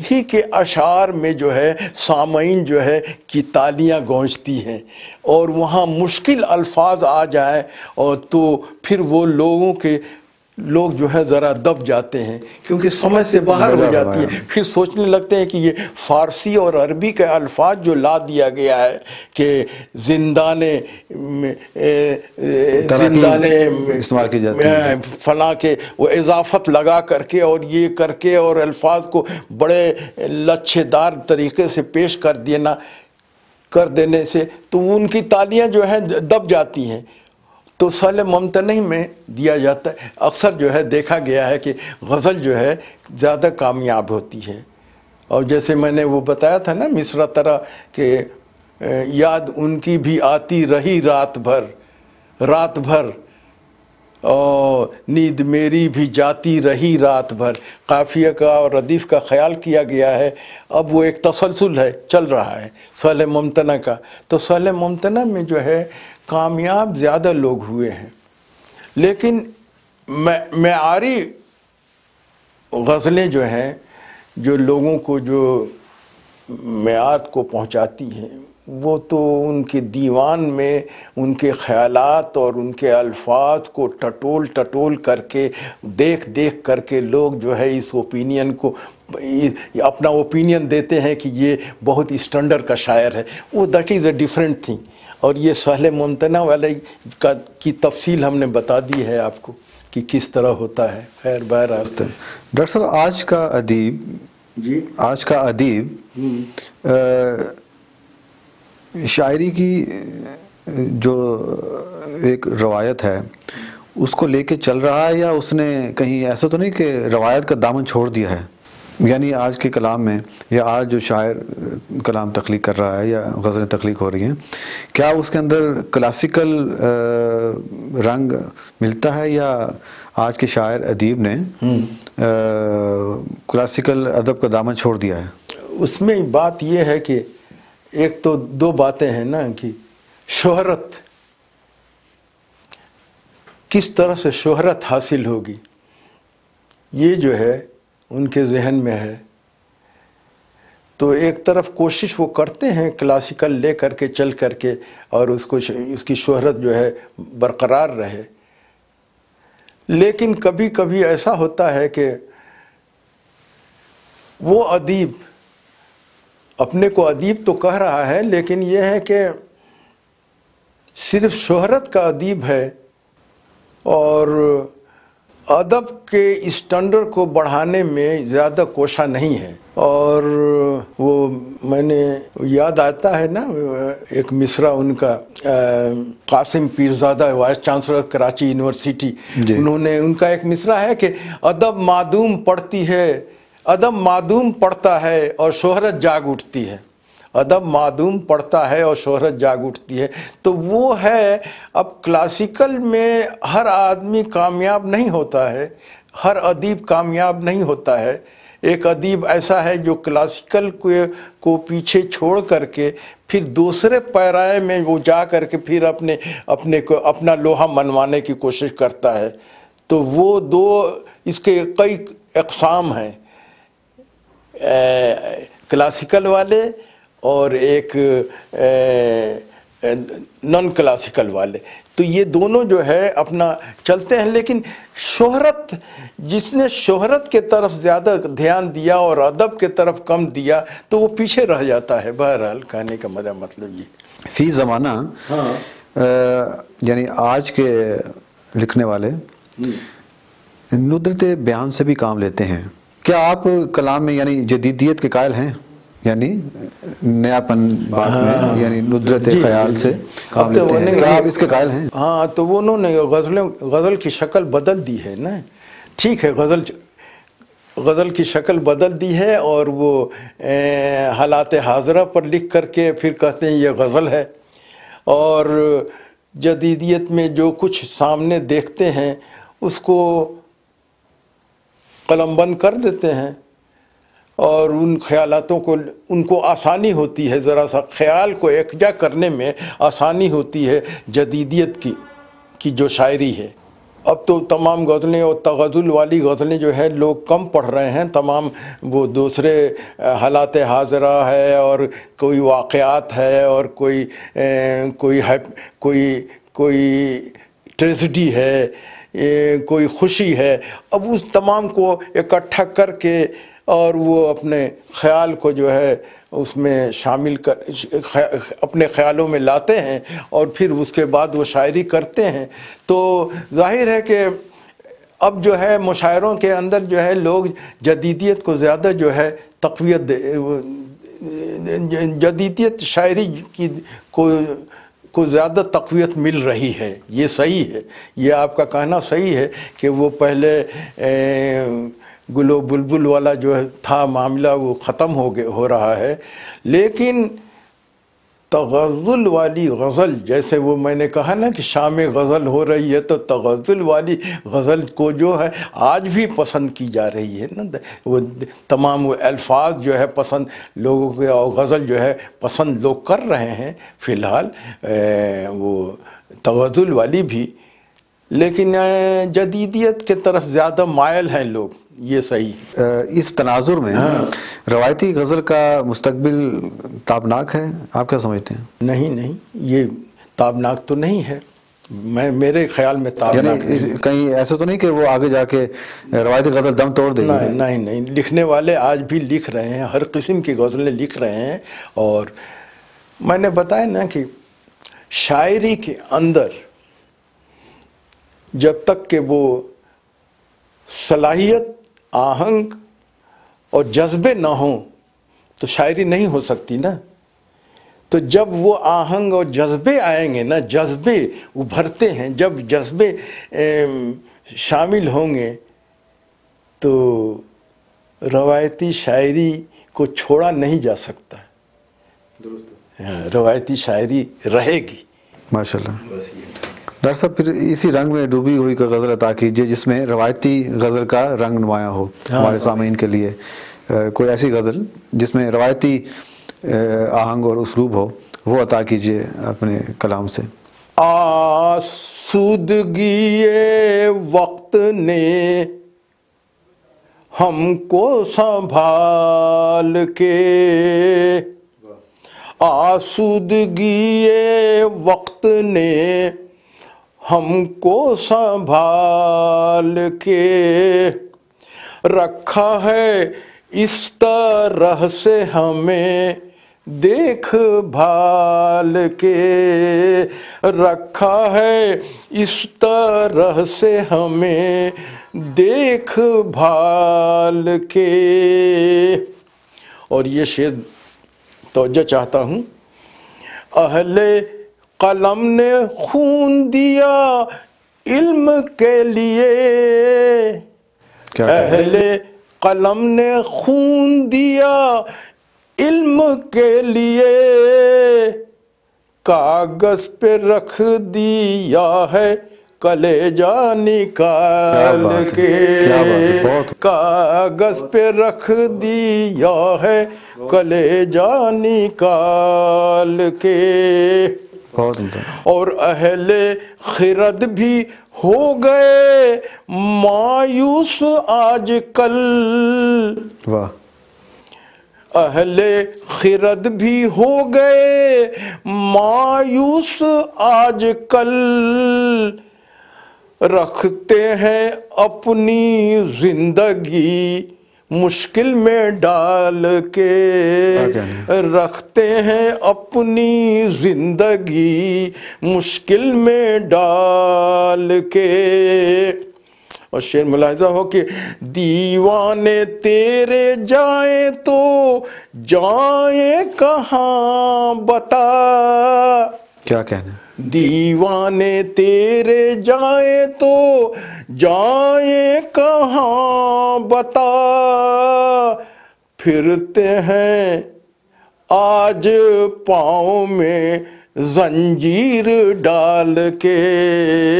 ہی کے اشعار میں جو ہے سامعین جو ہے کی تالیاں گونجتی ہیں اور وہاں مشکل الفاظ آ جائیں اور تو پھر وہ لوگ جو ہے ذرا دب جاتے ہیں کیونکہ سمجھ سے باہر ہو جاتی ہے. پھر سوچنے لگتے ہیں کہ یہ فارسی اور عربی کے الفاظ جو لا دیا گیا ہے کہ زندان استعمال کی جاتی ہے فلاں کے وہ اضافت لگا کر کے اور یہ کر کے اور الفاظ کو بڑے لچھے دار طریقے سے پیش کر دینے سے تو ان کی تالیاں جو ہیں دب جاتی ہیں. تو سہل ممتنع میں دیا جاتا ہے. اکثر جو ہے دیکھا گیا ہے کہ غزل جو ہے زیادہ کامیاب ہوتی ہے. اور جیسے میں نے وہ بتایا تھا نا مصرع طرح کہ یاد ان کی بھی آتی رہی رات بھر اور نیند میری بھی جاتی رہی رات بھر. قافیہ کا اور ردیف کا خیال کیا گیا ہے. اب وہ ایک تسلسل ہے چل رہا ہے سہل ممتنع کا. تو سہل ممتنع میں جو ہے کامیاب زیادہ لوگ ہوئے ہیں لیکن معیاری غزلیں جو ہیں جو لوگوں کو جو معیار کو پہنچاتی ہیں وہ تو ان کے دیوان میں ان کے خیالات اور ان کے الفاظ کو ٹٹول کر کے دیکھ کر کے لوگ جو ہے اس اوپینین کو اپنا اوپینین دیتے ہیں کہ یہ بہت اسٹینڈرڈ کا شاعر ہے. وہ that is a different thing. اور یہ سہل ممتنع والے کی تفصیل ہم نے بتا دی ہے آپ کو کہ کس طرح ہوتا ہے. خیر بہرحال ڈاکٹر صاحب آج کا ادیب شاعری کی جو ایک روایت ہے اس کو لے کے چل رہا ہے یا اس نے کہیں ایسا تو نہیں کہ روایت کا دامن چھوڑ دیا ہے؟ یعنی آج کے کلام میں یا آج جو شاعر کلام تخلیق کر رہا ہے یا غزلیں تخلیق ہو رہی ہیں کیا اس کے اندر کلاسیکل رنگ ملتا ہے یا آج کے شاعر ادیب نے کلاسیکل ادب کا دامن چھوڑ دیا ہے؟ اس میں بات یہ ہے کہ ایک تو دو باتیں ہیں نا کہ شہرت، کس طرح سے شہرت حاصل ہوگی یہ جو ہے ان کے ذہن میں ہے. تو ایک طرف کوشش وہ کرتے ہیں کلاسیکل لے کر کے چل کر کے اور اس کی شہرت جو ہے برقرار رہے. لیکن کبھی کبھی ایسا ہوتا ہے کہ وہ ادیب اپنے کو ادیب تو کہہ رہا ہے لیکن یہ ہے کہ صرف شہرت کا ادیب ہے اور ادب کے اسٹینڈرڈ کو بڑھانے میں زیادہ کوشاں نہیں ہے. اور وہ میں نے یاد آتا ہے نا ایک مصرع ان کا Qasim Pirzada vice chancellor Karachi university, انہوں نے ان کا ایک مصرع ہے کہ ادب معدوم پڑتی ہے, ادب معدوم پڑتا ہے اور شہرت جاگ اٹھتی ہے. ادب معدوم پڑتا ہے اور شہرت جاگ اٹھتی ہے. تو وہ ہے, اب کلاسیکل میں ہر آدمی کامیاب نہیں ہوتا ہے, ہر ادیب کامیاب نہیں ہوتا ہے. ایک ادیب ایسا ہے جو کلاسیکل کو پیچھے چھوڑ کر کے پھر دوسرے پیرائے میں وہ جا کر کے پھر اپنا لوہا منوانے کی کوشش کرتا ہے. تو وہ دو اس کے کئی اقسام ہیں, کلاسیکل والے اور ایک نان کلاسیکل والے. تو یہ دونوں جو ہے اپنا چلتے ہیں, لیکن شہرت, جس نے شہرت کے طرف زیادہ دھیان دیا اور ادب کے طرف کم دیا تو وہ پیچھے رہ جاتا ہے. بہرحال کہنے کا میرا مطلب یہ فی زمانہ یعنی آج کے لکھنے والے ندرت بیان سے بھی کام لیتے ہیں. کیا آپ کلام میں یعنی جدیدیت کے قائل ہیں, یعنی نیا پن بات میں, یعنی ندرت خیال سے کام لیتے ہیں, کیا آپ اس کے قائل ہیں؟ ہاں, تو وہ انہوں نے غزل کی شکل بدل دی ہے نا. ٹھیک ہے, غزل کی شکل بدل دی ہے اور وہ حالات حاضرہ پر لکھ کر کے پھر کہتے ہیں یہ غزل ہے. اور جدیدیت میں جو کچھ سامنے دیکھتے ہیں اس کو قلم بند کر دیتے ہیں, اور ان خیالاتوں کو ان کو آسانی ہوتی ہے, ذرا سا خیال کو یکجا کرنے میں آسانی ہوتی ہے جدیدیت کی جو شاعری ہے. اب تو تمام غزلیں اور تغزل والی غزلیں جو ہے لوگ کم پڑھ رہے ہیں. تمام وہ دوسرے حالات حاضرہ ہے اور کوئی واقعات ہے اور کوئی ٹریجڈی ہے, کوئی خوشی ہے. اب اس تمام کو اکٹھا کر کے اور وہ اپنے خیال کو جو ہے اس میں شامل اپنے خیالوں میں لاتے ہیں اور پھر اس کے بعد وہ شاعری کرتے ہیں. تو ظاہر ہے کہ اب جو ہے مشاعروں کے اندر جو ہے لوگ جدیدیت کو زیادہ جو ہے تقویت, جدیدیت شاعری کو زیادہ تقویت مل رہی ہے. یہ صحیح ہے, یہ آپ کا کہنا صحیح ہے کہ وہ پہلے گل و بلبل والا جو تھا معاملہ وہ ختم ہو رہا ہے. لیکن تغزل والی غزل, جیسے وہ میں نے کہا نا کہ شام غزل ہو رہی ہے, تو تغزل والی غزل کو جو ہے آج بھی پسند کی جا رہی ہے نا. وہ تمام وہ الفاظ جو ہے پسند لوگوں کے, اور غزل جو ہے پسند لوگ کر رہے ہیں فی الحال وہ تغزل والی بھی. لیکن جدیدیت کے طرف زیادہ مائل ہیں لوگ, یہ صحیح. اس تناظر میں روایتی غزل کا مستقبل تابناک ہے, آپ کیا سمجھتے ہیں؟ نہیں, یہ تابناک تو نہیں ہے, میرے خیال میں تابناک یعنی کہیں ایسا تو نہیں کہ وہ آگے جا کے روایتی غزل دم توڑ دے گی؟ نہیں, لکھنے والے آج بھی لکھ رہے ہیں, ہر قسم کی غزلیں لکھ رہے ہیں. اور میں نے بتایا نا کہ شاعری کے اندر جب تک کہ وہ صلاحیت, آہنگ اور جذبے نہ ہوں تو شاعری نہیں ہو سکتی نا. تو جب وہ آہنگ اور جذبے آئیں گے نا, جذبے ابھرتے ہیں, جب جذبے شامل ہوں گے تو روایتی شاعری کو چھوڑا نہیں جا سکتا. روایتی شاعری رہے گی. ماشاءاللہ. ڈاکٹر صاحب, پھر اسی رنگ میں ڈوبی ہوئی کا غزل عطا کیجیے جس میں روایتی غزل کا رنگ نمایاں ہو ہمارے سامعین کے لیے. کوئی ایسی غزل جس میں روایتی آہنگ اور اسلوب ہو, وہ عطا کیجیے اپنے کلام سے. آسودگی وقت نے ہم کو سنبھال کے, آسودگی وقت نے ہم کو سنبھال کے رکھا ہے, اس طرح سے ہمیں دیکھ بھال کے رکھا ہے اس طرح سے ہمیں دیکھ بھال کے. اور یہ شعر توجہ چاہتا ہوں. اہل قلم نے خون دیا علم کے لیے. اہل قلم نے خون دیا علم کے لیے. کاغذ پہ رکھ دیا ہے کلیجہ نکال کے. کاغذ پہ رکھ دیا ہے کلیجہ نکال کے. اور اہل خرد بھی ہو گئے مایوس آج کل. واہ. اہل خرد بھی ہو گئے مایوس آج کل. رکھتے ہیں اپنی زندگی مشکل میں ڈال کے. رکھتے ہیں اپنی زندگی مشکل میں ڈال کے. اور شعر ملاحظہ ہو کہ دیوانے تیرے جائیں تو جائیں کہاں بتا. کیا کہنا. دیوانے تیرے جائیں تو جائیں کہاں بتا. پھرتے ہیں آج پاؤں میں زنجیر ڈال کے.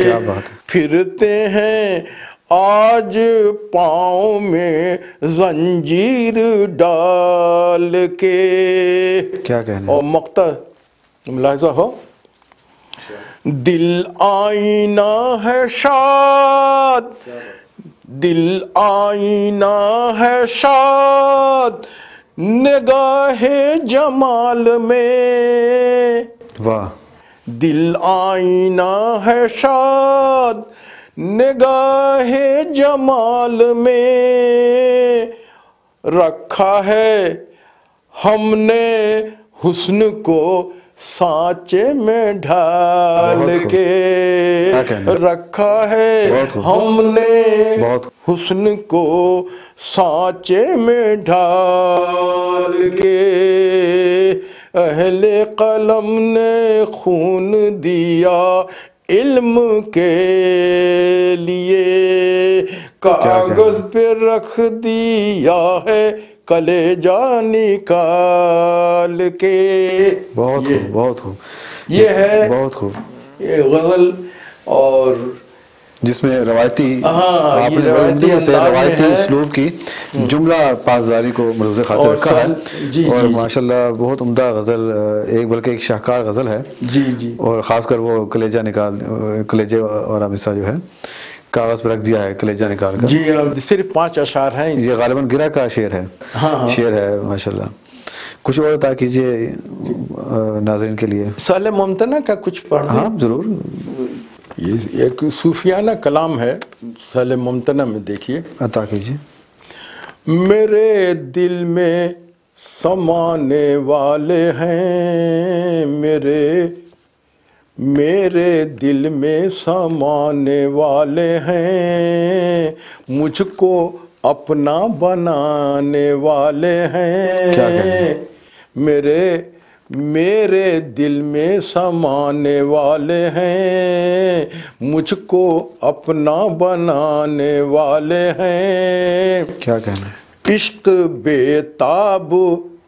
کیا بات ہے. پھرتے ہیں آج پاؤں میں زنجیر ڈال کے. کیا کہنا. اور مقطع ملاحظہ ہو. دل آئینہ ہے شاد دل آئینہ ہے شاد نگاہ جمال میں. واہ. دل آئینہ ہے شاد نگاہ جمال میں. رکھا ہے ہم نے حسن کو سانچے میں ڈھال کے. رکھا ہے ہم نے حسن کو سانچے میں ڈھال کے. اہل قلم نے خون دیا علم کے لیے. کاغذ پہ رکھ دیا ہے کلیجہ نکال کے. بہت خوب بہت خوب. یہ ہے بہت خوب یہ غزل. اور جس میں روایتی آپ نے روایتی اسلوب کی جملہ پاسداری کو ملحوظ خاطر رکھا ہے. اور ماشاءاللہ بہت عمدہ غزل ایک بلکہ ایک شاہکار غزل ہے. جی جی. اور خاص کر وہ کلیجے اور حصہ جو ہے کاغذ پہ رکھ دیا ہے کلیجہ نکال کر. جی صرف 5 اشعار ہیں. یہ غالباً گرا کا شعر ہے. شعر ہے ماشاءاللہ. کچھ اور عطا کیجئے ناظرین کے لیے. سال ممتنع کا کچھ پڑھنا. ہاں ضرور. یہ ایک صوفیانہ کلام ہے. سال ممتنع میں دیکھیے. عطا کیجئے. میرے دل میں سمانے والے ہیں میرے دل میں سمانے والے ہیں مجھ کو اپنا بنانے والے ہیں. میرے دل میں سمانے والے ہیں مجھ کو اپنا بنانے والے ہیں. کیا کہنا. عشق بے تاب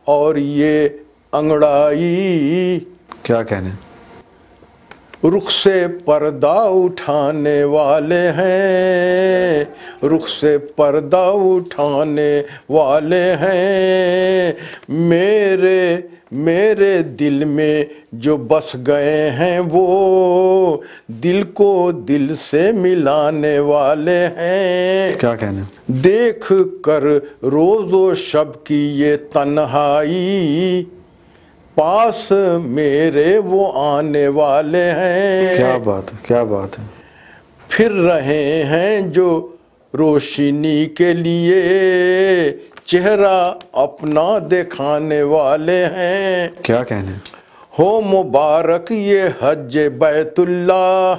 اور یہ انگڑائی. کیا کہنا. رخ سے پردہ اٹھانے والے ہیں رخ سے پردہ اٹھانے والے ہیں. میرے دل میں جو بس گئے ہیں وہ دل کو دل سے ملانے والے ہیں. کیا کہنا. دیکھ کر روز و شب کی یہ تنہائی پاس میرے وہ آنے والے ہیں. کیا بات ہے. کیا بات ہے. پھر رہے ہیں جو روشنی کے لیے چہرہ اپنا دکھانے والے ہیں. کیا کہنے. ہو مبارک یہ حج بیت اللہ،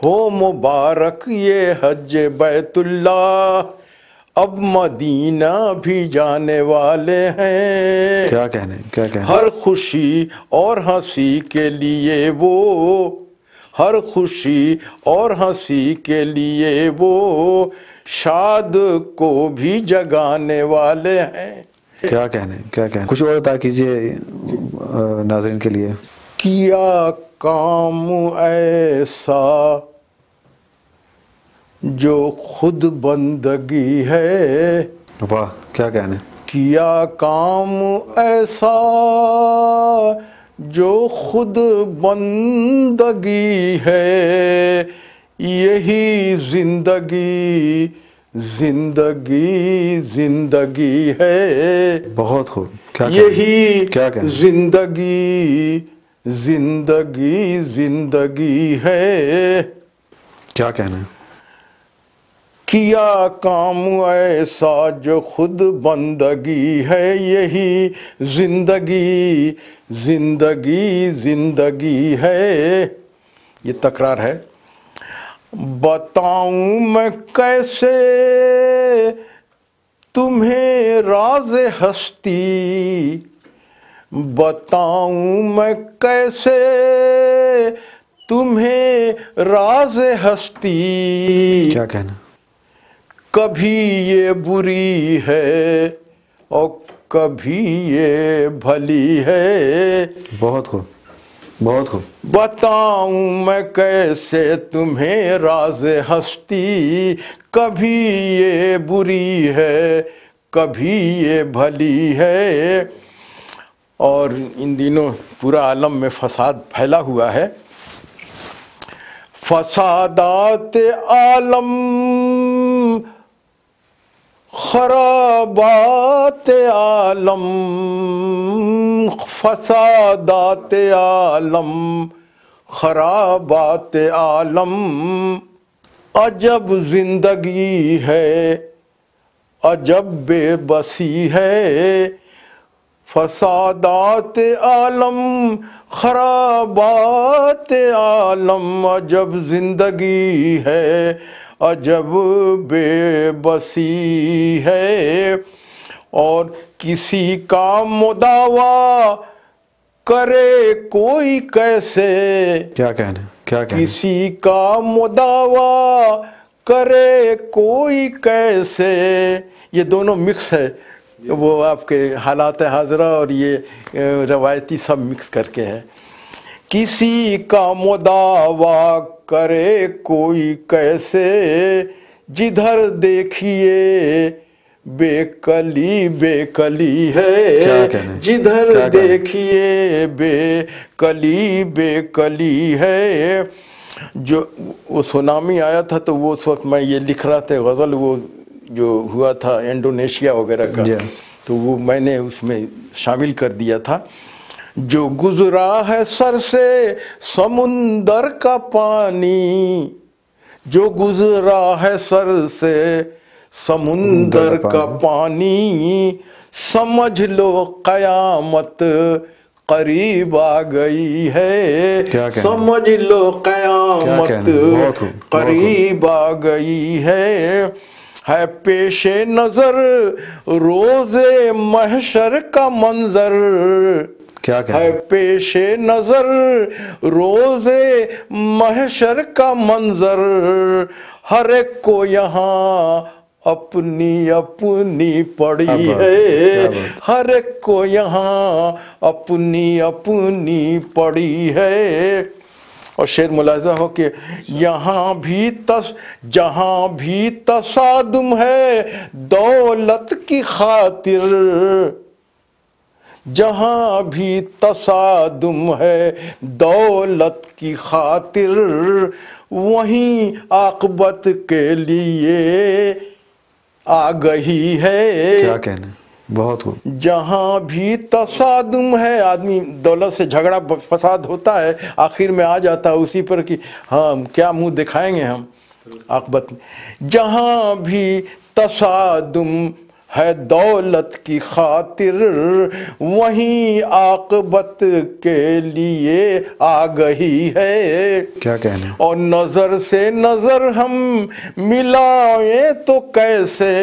ہو مبارک یہ حج بیت اللہ، اب مدینہ بھی جانے والے ہیں. کیا کہنے. کیا کہنے. ہر خوشی اور ہنسی کے لیے وہ، ہر خوشی اور ہنسی کے لیے وہ شاد کو بھی جگانے والے ہیں. کیا کہنے. کیا کہنے. کچھ اور عطا کیجیے ناظرین کے لیے. کیا کام ایسا جو خود بندگی ہے. واہ. کیا کہنے. کیا کام ایسا جو خود بندگی ہے، یہی زندگی زندگی زندگی ہے. بہت خوب. کیا کہنے. یہی کیا کہنے. زندگی زندگی زندگی ہے. کیا کہنا. کیا کام ایسا جو خود بندگی ہے، یہی زندگی زندگی زندگی ہے. یہ تکرار ہے. بتاؤں میں کیسے تمہیں راز ہستی، بتاؤں میں کیسے تمہیں راز ہستی. کیا کہنا. کبھی یہ بری ہے اور کبھی یہ بھلی ہے. بہت خوب. بہت خوب. بتاؤں میں کیسے تمہیں راز ہستی، کبھی یہ بری ہے کبھی یہ بھلی ہے. اور ان دنوں پورا عالم میں فساد پھیلا ہوا ہے. فسادات عالم، خرابات عالم، فسادات عالم، خرابات عالم. عجب زندگی ہے، عجب بے بسی ہے. فسادات عالم، خرابات عالم، عجب زندگی ہے، عجب بے بسی ہے. اور کسی کا مداوا کرے کوئی کیسے. کیا کہنا. کیا کہنا. کسی کا مداوا کرے کوئی کیسے. یہ دونوں مکس ہے، وہ آپ کے حالات حاضرہ اور یہ روایتی سب مکس کر کے ہے. کسی کا مداوا کرے کوئی کیسے، جدھر دیکھیے بے کلی بے کلی ہے. جدھر دیکھیے بے کلی بے کلی ہے. جو وہ سونامی آیا تھا تو وہ اس وقت میں یہ لکھ رہا تھا غزل، وہ جو ہوا تھا انڈونیشیا وغیرہ کا، تو وہ میں نے اس میں شامل کر دیا تھا. جو گزرا ہے سر سے سمندر کا پانی، جو گزرا ہے سر سے سمندر کا پانی، سمجھ لو قیامت قریب آ گئی ہے. سمجھ لو قیامت قریب آ گئی ہے. ہے پیش نظر روز محشر کا منظر. ہے پیش نظر روز محشر کا منظر. ہر ایک کو یہاں اپنی اپنی پڑی ہے. ہر ایک کو یہاں اپنی اپنی پڑی ہے. اور شعر ملاحظہ ہو کہ جہاں بھی تصادم ہے دولت کی خاطر، جہاں بھی تصادم ہے دولت کی خاطر، وہیں عاقبت کے لیے آگہی ہے. کیا کہنا. بہت خوب. جہاں بھی تصادم ہے، آدمی دولت سے جھگڑا فساد ہوتا ہے، آخر میں آ جاتا ہے اسی پر کہ ہاں کیا منہ دکھائیں گے ہم عاقبت میں. جہاں بھی تصادم ہے دولت کی خاطر، وہیں عاقبت کے لیے آگہی ہے۔ کیا کہنے، اور نظر سے نظر ہم ملائیں تو کیسے،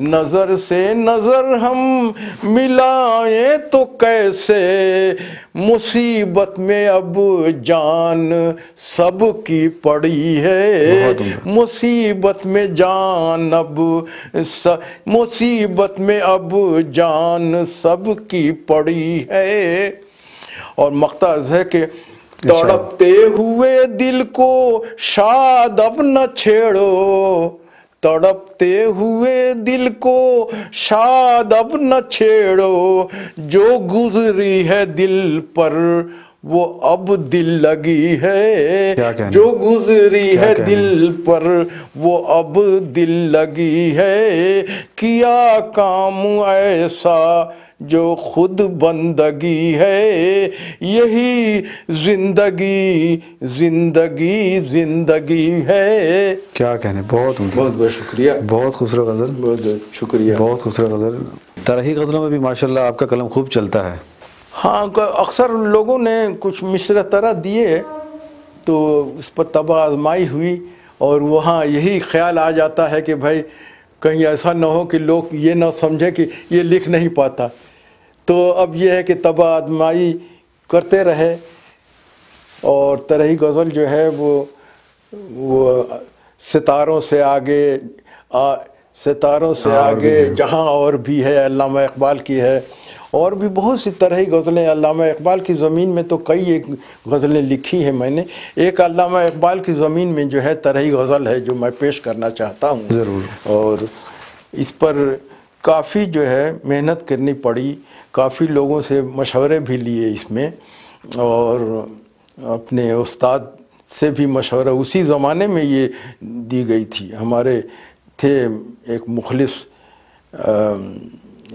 نظر سے نظر ہم ملائیں تو کیسے، مصیبت میں اب جان سب کی پڑی ہے، مصیبت میں جان اب مصیبت میں اب جان سب کی پڑی ہے۔ اور مقطع ہے کہ تڑپتے ہوئے دل کو شاد اب نہ چھیڑو، تڑپتے ہوئے دل کو شاد اب نہ چھیڑو، جو گزری ہے دل پر وہ اب دل لگی ہے، جو گزری ہے دل پر وہ اب دل لگی ہے، کیا کام ایسا جو خود بندگی ہے، یہی زندگی زندگی زندگی ہے۔ کیا کہنے، بہت عمدہ، بہت بہت شکریہ، بہت خوبصورت غزل، بہت بہت شکریہ، بہت خوبصورت غزل۔ ترہی غزلوں میں بھی ماشاءاللہ آپ کا قلم خوب چلتا ہے۔ ہاں، اکثر لوگوں نے کچھ مصرع طرح دیے تو اس پر طبع آزمائی ہوئی، اور وہاں یہی خیال آ جاتا ہے کہ بھائی کہیں ایسا نہ ہو کہ لوگ یہ نہ سمجھے کہ یہ لکھ نہیں پاتا، تو اب یہ ہے کہ طبع آزمائی کرتے رہے، اور ترہی غزل جو ہے وہ ستاروں سے آگے، ستاروں سے آگے جہاں اور بھی ہے، علامہ اقبال کی ہے، اور بھی بہت سی ترہی غزلیں علامہ اقبال کی زمین میں تو کئی ایک غزلیں لکھی ہیں میں نے۔ ایک علامہ اقبال کی زمین میں جو ہے ترہی غزل ہے جو میں پیش کرنا چاہتا ہوں ضرور، اور اس پر کافی جو ہے محنت کرنی پڑی، کافی لوگوں سے مشورے بھی لیے اس میں، اور اپنے استاد سے بھی مشورہ، اسی زمانے میں یہ دی گئی تھی۔ ہمارے تھے ایک مخلص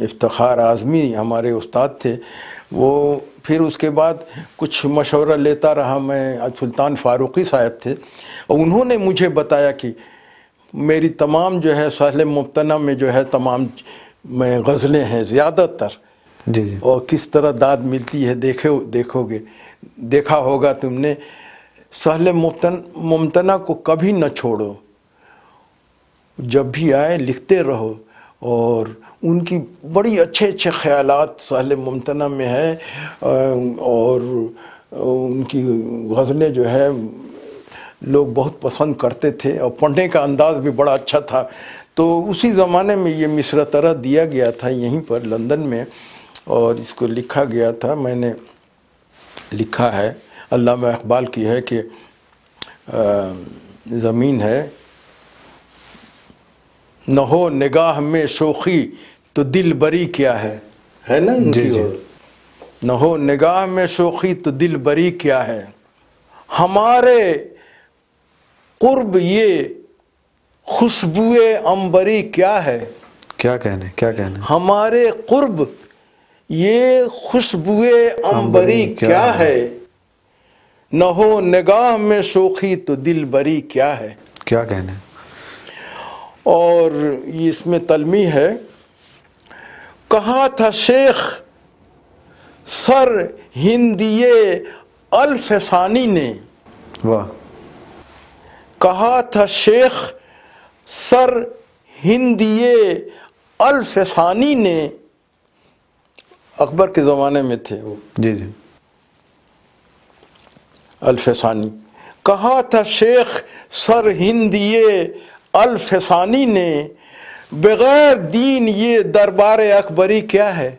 افتخار اعظمی ہمارے استاد تھے، وہ پھر اس کے بعد کچھ مشورہ لیتا رہا میں، سلطان فاروقی صاحب تھے، اور انہوں نے مجھے بتایا کہ میری تمام جو ہے سہل ممتنع میں جو ہے تمام میں غزلیں ہیں زیادہ تر، جی جی، اور کس طرح داد ملتی ہے دیکھو گے، دیکھا ہوگا تم نے۔ سہل ممتنع کو کبھی نہ چھوڑو، جب بھی آئے لکھتے رہو، اور ان کی بڑی اچھے خیالات سہل ممتنع میں ہے، اور ان کی غزلیں جو ہے لوگ بہت پسند کرتے تھے، اور پڑھنے کا انداز بھی بڑا اچھا تھا۔ تو اسی زمانے میں یہ مصرع طرح دیا گیا تھا یہیں پر لندن میں، اور اس کو لکھا گیا تھا، میں نے لکھا ہے، علامہ اقبال کی ہے کہ زمین ہے، نہ ہو نگاہ میں شوخی تو دل بری کیا ہے نا ان کی، نہ ہو نگاہ میں شوخی تو دل بری کیا ہے، ہمارے قرب یہ خوشبوئے عنبری کیا ہے، کیا کہنے، کیا کہنے، ہمارے قرب یہ خوشبوئے عنبری کیا ہے، نہ ہو نگاہ میں شوخی تو دل بری کیا ہے۔ کیا کہنے، اور اس میں تلمیح ہے، کہا تھا شیخ سر ہندیے الف ثانی نے، واہ، کہا تھا شیخ سر ہندیے الف ثانی نے، اکبر کے زمانے میں تھے وہ، جی جی، الف ثانی، کہا تھا شیخ سر ہندیے الف ثانی نے، بغیر دین یہ دربار اکبری کیا ہے۔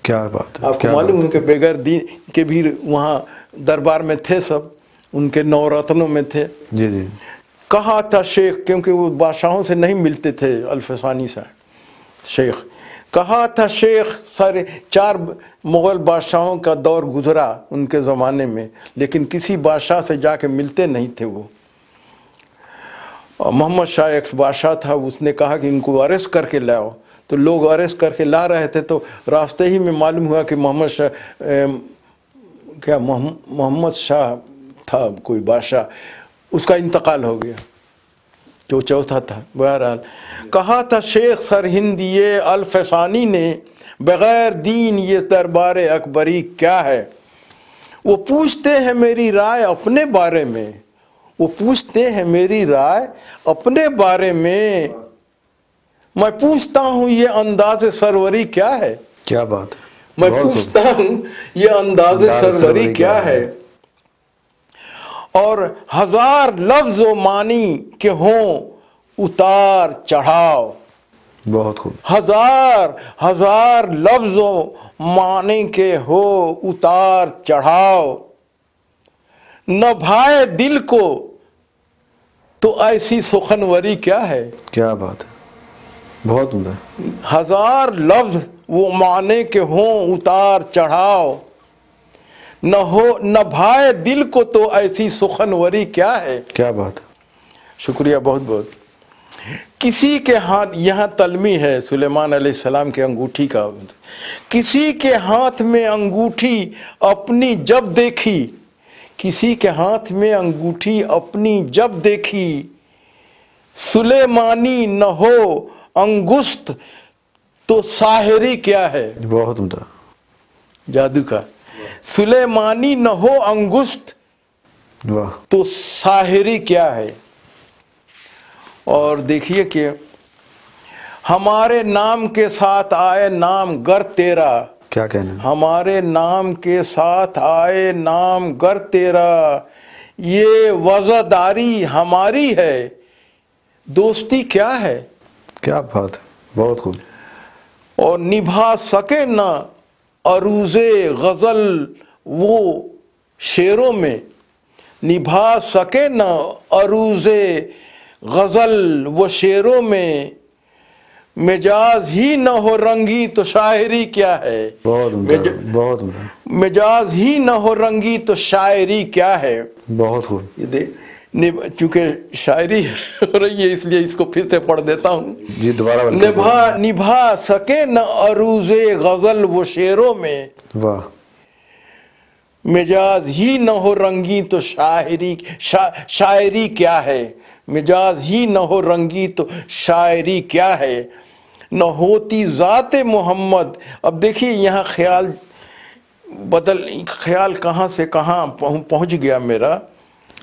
کیا بات ہے، آپ کو معلوم ہے کہ بغیر دین کے بھی وہاں دربار میں تھے، سب ان کے 9 رتنوں میں تھے۔ جی جی، کہا تھا شیخ، کیونکہ وہ بادشاہوں سے نہیں ملتے تھے الف ثانی صاحب شیخ، کہا تھا شیخ 4 مغل بادشاہوں کا دور گزرا ان کے زمانے میں، لیکن کسی بادشاہ سے جا کے ملتے نہیں تھے وہ۔ محمد شاہ ایک بادشاہ تھا، اس نے کہا کہ ان کو اریسٹ کر کے لاؤ، تو لوگ اریسٹ کر کے لا رہے تھے، تو راستے ہی میں معلوم ہوا کہ محمد شاہ تھا کوئی بادشاہ، اس کا انتقال ہو گیا، جو چوتھا تھا. بہرحال کہا تھا شیخ سرہند یہ الفسانی نے بغیر دین یہ دربار اکبری کیا ہے. وہ پوچھتے ہیں میری رائے اپنے بارے میں، وہ پوچھتے ہیں میری رائے اپنے بارے میں پوچھتا ہوں یہ انداز سروری کیا ہے. کیا بات ہے. میں پوچھتا ہوں یہ انداز سروری کیا ہے. اور ہزار لفظ و معنی کے ہوں اتار چڑھاؤ. بہت خوب. ہزار لفظ و معنی کے ہو اتار چڑھاؤ، نہ بھائے دل کو تو ایسی سخنوری کیا ہے. کیا بات ہے. بہت عمدہ. ہزار لفظ وہ معنی کے ہوں اتار چڑھاؤ، نہ بھائے دل کو تو ایسی سخنوری کیا ہے. کیا بات ہے. شکریہ بہت بہت. کسی کے ہاتھ، یہاں تلمی ہے سلیمان علیہ السلام کے انگوٹھی کا، کسی کے ہاتھ میں انگوٹھی اپنی جب دیکھی، کسی کے ہاتھ میں انگوٹھی اپنی جب دیکھی، سلیمانی نہ ہو انگشت تو ساحری کیا ہے. بہت عمدہ. جادو کا. سلیمانی نہ ہو انگشت واہ. تو ساحری کیا ہے. اور دیکھیے کہ ہمارے نام کے ساتھ آئے نام گر تیرا. کیا کہنا. ہمارے نام کے ساتھ آئے نام گر تیرا، یہ وزاداری ہماری ہے، دوستی کیا ہے. کیا بات ہے. بہت خوب. اور نبھا سکے نہ عروض غزل وہ شعروں میں، نبھا سکے نہ عروض غزل وہ شعروں میں، مجاز ہی نہ ہو رنگی تو شاعری کیا ہے. بہت عمدہ. بہت عمدہ. مجاز ہی نہ ہو رنگی تو شاعری کیا ہے. بہت خوب. چونکہ شاعری ہو رہی ہے اس لیے اس کو پھر سے پڑھ دیتا ہوں. جی دوبارہ. نبھا سکے نہ عروض غزل وہ شعروں میں، واہ. مجاز ہی نہ ہو رنگی تو شاعری کیا ہے. مجاز ہی نہ ہو رنگی تو شاعری کیا ہے. نہ ہوتی ذات محمد. اب دیکھیے یہاں خیال کہاں سے کہاں پہنچ گیا میرا.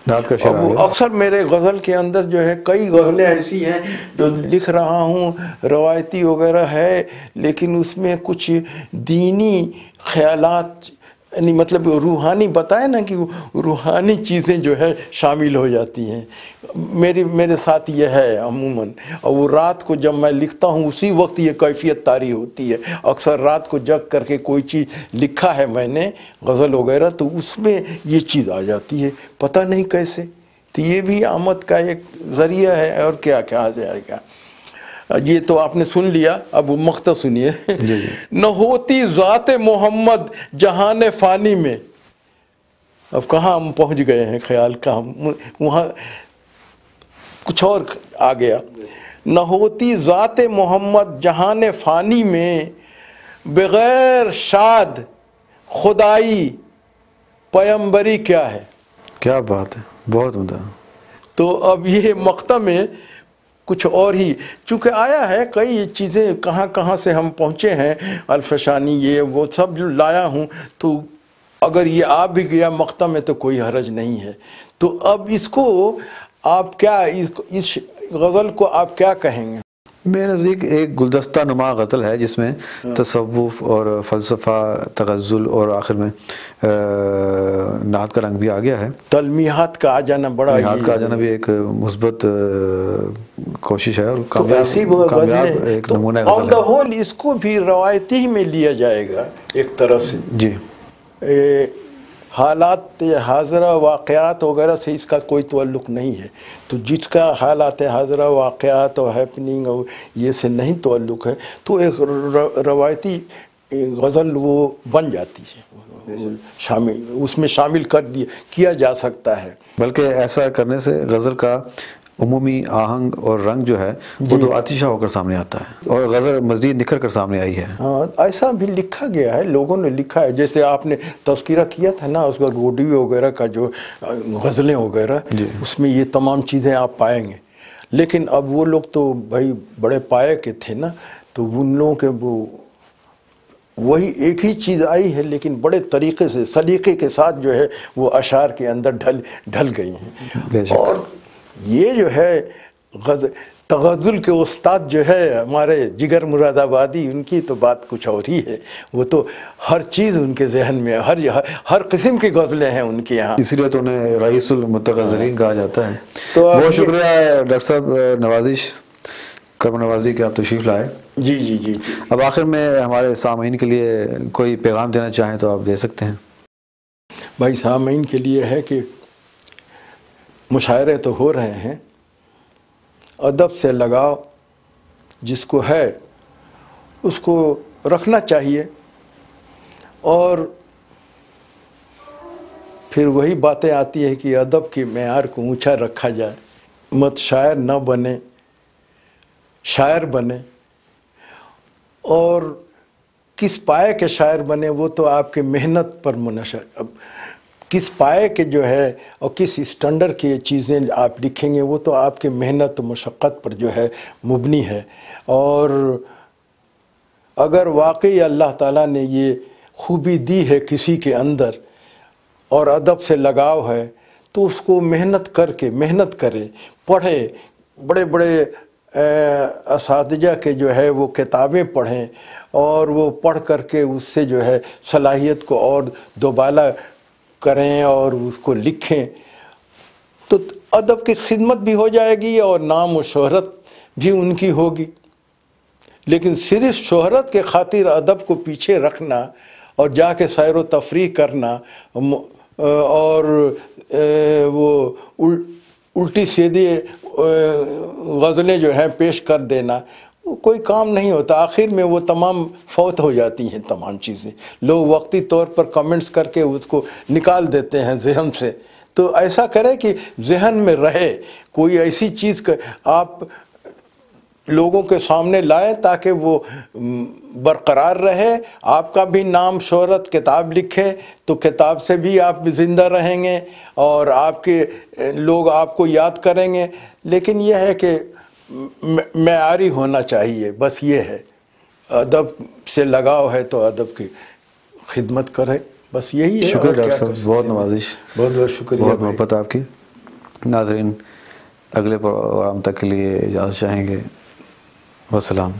اکثر میرے غزل کے اندر جو ہے کئی غزلیں ایسی ہیں جو لکھ رہا ہوں روایتی وغیرہ ہے، لیکن اس میں کچھ دینی خیالات یعنی مطلب روحانی بتائے نا کہ روحانی چیزیں جو ہے شامل ہو جاتی ہیں. میرے ساتھ یہ ہے عموماً. اور وہ رات کو جب میں لکھتا ہوں اسی وقت یہ کیفیت طاری ہوتی ہے. اکثر رات کو جگ کر کے کوئی چیز لکھا ہے میں نے غزل وغیرہ تو اس میں یہ چیز آ جاتی ہے پتہ نہیں کیسے. تو یہ بھی آمد کا ایک ذریعہ ہے. اور کیا کہا جائے گا. یہ تو آپ نے سن لیا. اب مقطع سنیے. نہ ہوتی ذات محمد جہان فانی میں. اب کہاں ہم پہنچ گئے ہیں خیال کا، وہاں کچھ اور آ گیا. نہ ہوتی ذات محمد جہان فانی میں، بغیر شاد خدائی پیمبری کیا ہے. کیا بات ہے. بہت عمدہ. تو اب یہ مقطع میں کچھ اور ہی چونکہ آیا ہے، کئی چیزیں کہاں کہاں سے ہم پہنچے ہیں، الفشانی یہ وہ سب جو لایا ہوں، تو اگر یہ آ بھی گیا مقطع میں تو کوئی حرج نہیں ہے. تو اب اس کو آپ کیا، اس غزل کو آپ کیا کہیں گے؟ میرے نزدیک ایک گلدستہ نما غزل ہے جس میں تصوف اور فلسفہ، تغزل اور آخر میں نعت کا رنگ بھی آ گیا ہے. تلمیحات کا آ جانا بڑا، تلمیحات کا آ جانا بھی ایک مثبت کوشش ہے اور کامیاب ایک نمونہ غزل ہے. آن دا ہول اس کو بھی روایتی میں لیا جائے گا ایک طرف سے. جی. حالات حاضرہ واقعات وغیرہ سے اس کا کوئی تعلق نہیں ہے. تو جس کا حالات حاضرہ واقعات اور ہیپننگ اور یہ سے نہیں تعلق ہے تو ایک روایتی غزل وہ بن جاتی ہے، شامل اس میں شامل کیا جا سکتا ہے. بلکہ ایسا کرنے سے غزل کا عمومی آہنگ اور رنگ جو ہے وہ تو آتشہ ہو کر سامنے آتا ہے اور غزل مزید نکھر کر سامنے آئی ہے. ہاں ایسا بھی لکھا گیا ہے، لوگوں نے لکھا ہے. جیسے آپ نے تذکرہ کیا تھا نا اس کا گوڈی وغیرہ کا جو غزلیں وغیرہ، اس میں یہ تمام چیزیں آپ پائیں گے. لیکن اب وہ لوگ تو بھائی بڑے پائے کے تھے نا، تو ان لوگوں کے وہ وہی ایک ہی چیز آئی ہے، لیکن بڑے طریقے سے سلیقے کے ساتھ جو ہے وہ اشعار کے اندر ڈھل گئی ہیں۔ اور یہ جو ہے تغزل کے استاد جو ہے ہمارے جگر مراد آبادی، ان کی تو بات کچھ اور ہی ہے، وہ تو ہر چیز ان کے ذہن میں، ہر قسم کی غزلیں ہیں ان کے یہاں، اسی لیے تو انہیں رئیس المتغزلین کہا جاتا ہے۔ تو بہت شکریہ ڈاکٹر صاحب نوازش کرم نوازی کہ آپ تشریف لائے۔ جی جی جی۔ اب آخر میں ہمارے سامعین کے لیے کوئی پیغام دینا چاہیں تو آپ دے سکتے ہیں۔ بھائی سامعین کے لیے ہے کہ مشاعرے تو ہو رہے ہیں، ادب سے لگاؤ جس کو ہے اس کو رکھنا چاہیے، اور پھر وہی باتیں آتی ہے کہ ادب کے معیار کو اونچا رکھا جائے، مت شاعر نہ بنے، شاعر بنے، اور کس پائے کے شاعر بنے وہ تو آپ کے محنت پر منحصر، اب کس پائے کے جو ہے اور کس اسٹینڈرڈ کی چیزیں آپ لکھیں گے وہ تو آپ کے محنت و مشقت پر جو ہے مبنی ہے۔ اور اگر واقعی اللہ تعالیٰ نے یہ خوبی دی ہے کسی کے اندر اور ادب سے لگاؤ ہے تو اس کو محنت کرے، پڑھے، بڑے بڑے اساتذہ کے جو ہے وہ کتابیں پڑھیں، اور وہ پڑھ کر کے اس سے جو ہے صلاحیت کو اور دوبالا کریں اور اس کو لکھیں، تو ادب کی خدمت بھی ہو جائے گی اور نام و شہرت بھی ان کی ہوگی۔ لیکن صرف شہرت کے خاطر ادب کو پیچھے رکھنا اور جا کے سیر و تفریح کرنا اور وہ الٹی سیدھی غزلیں جو ہیں پیش کر دینا، وہ کوئی کام نہیں ہوتا، آخر میں وہ تمام فوت ہو جاتی ہیں تمام چیزیں، لوگ وقتی طور پر کمنٹس کر کے اس کو نکال دیتے ہیں ذہن سے۔ تو ایسا کرے کہ ذہن میں رہے، کوئی ایسی چیز آپ لوگوں کے سامنے لائیں تاکہ وہ برقرار رہے، آپ کا بھی نام شہرت، کتاب لکھیں تو کتاب سے بھی آپ زندہ رہیں گے اور آپ کے لوگ آپ کو یاد کریں گے۔ لیکن یہ ہے کہ معیاری ہونا چاہیے، بس یہ ہے، ادب سے لگاؤ ہے تو ادب کی خدمت کرے، بس یہی ہے۔ شکریہ ڈاکٹر صاحب، بہت نوازش، بہت بہت شکریہ، بہت محبت آپ کی۔ ناظرین اگلے پروگرام تک کے لیے اجازت چاہیں گے، والسلام۔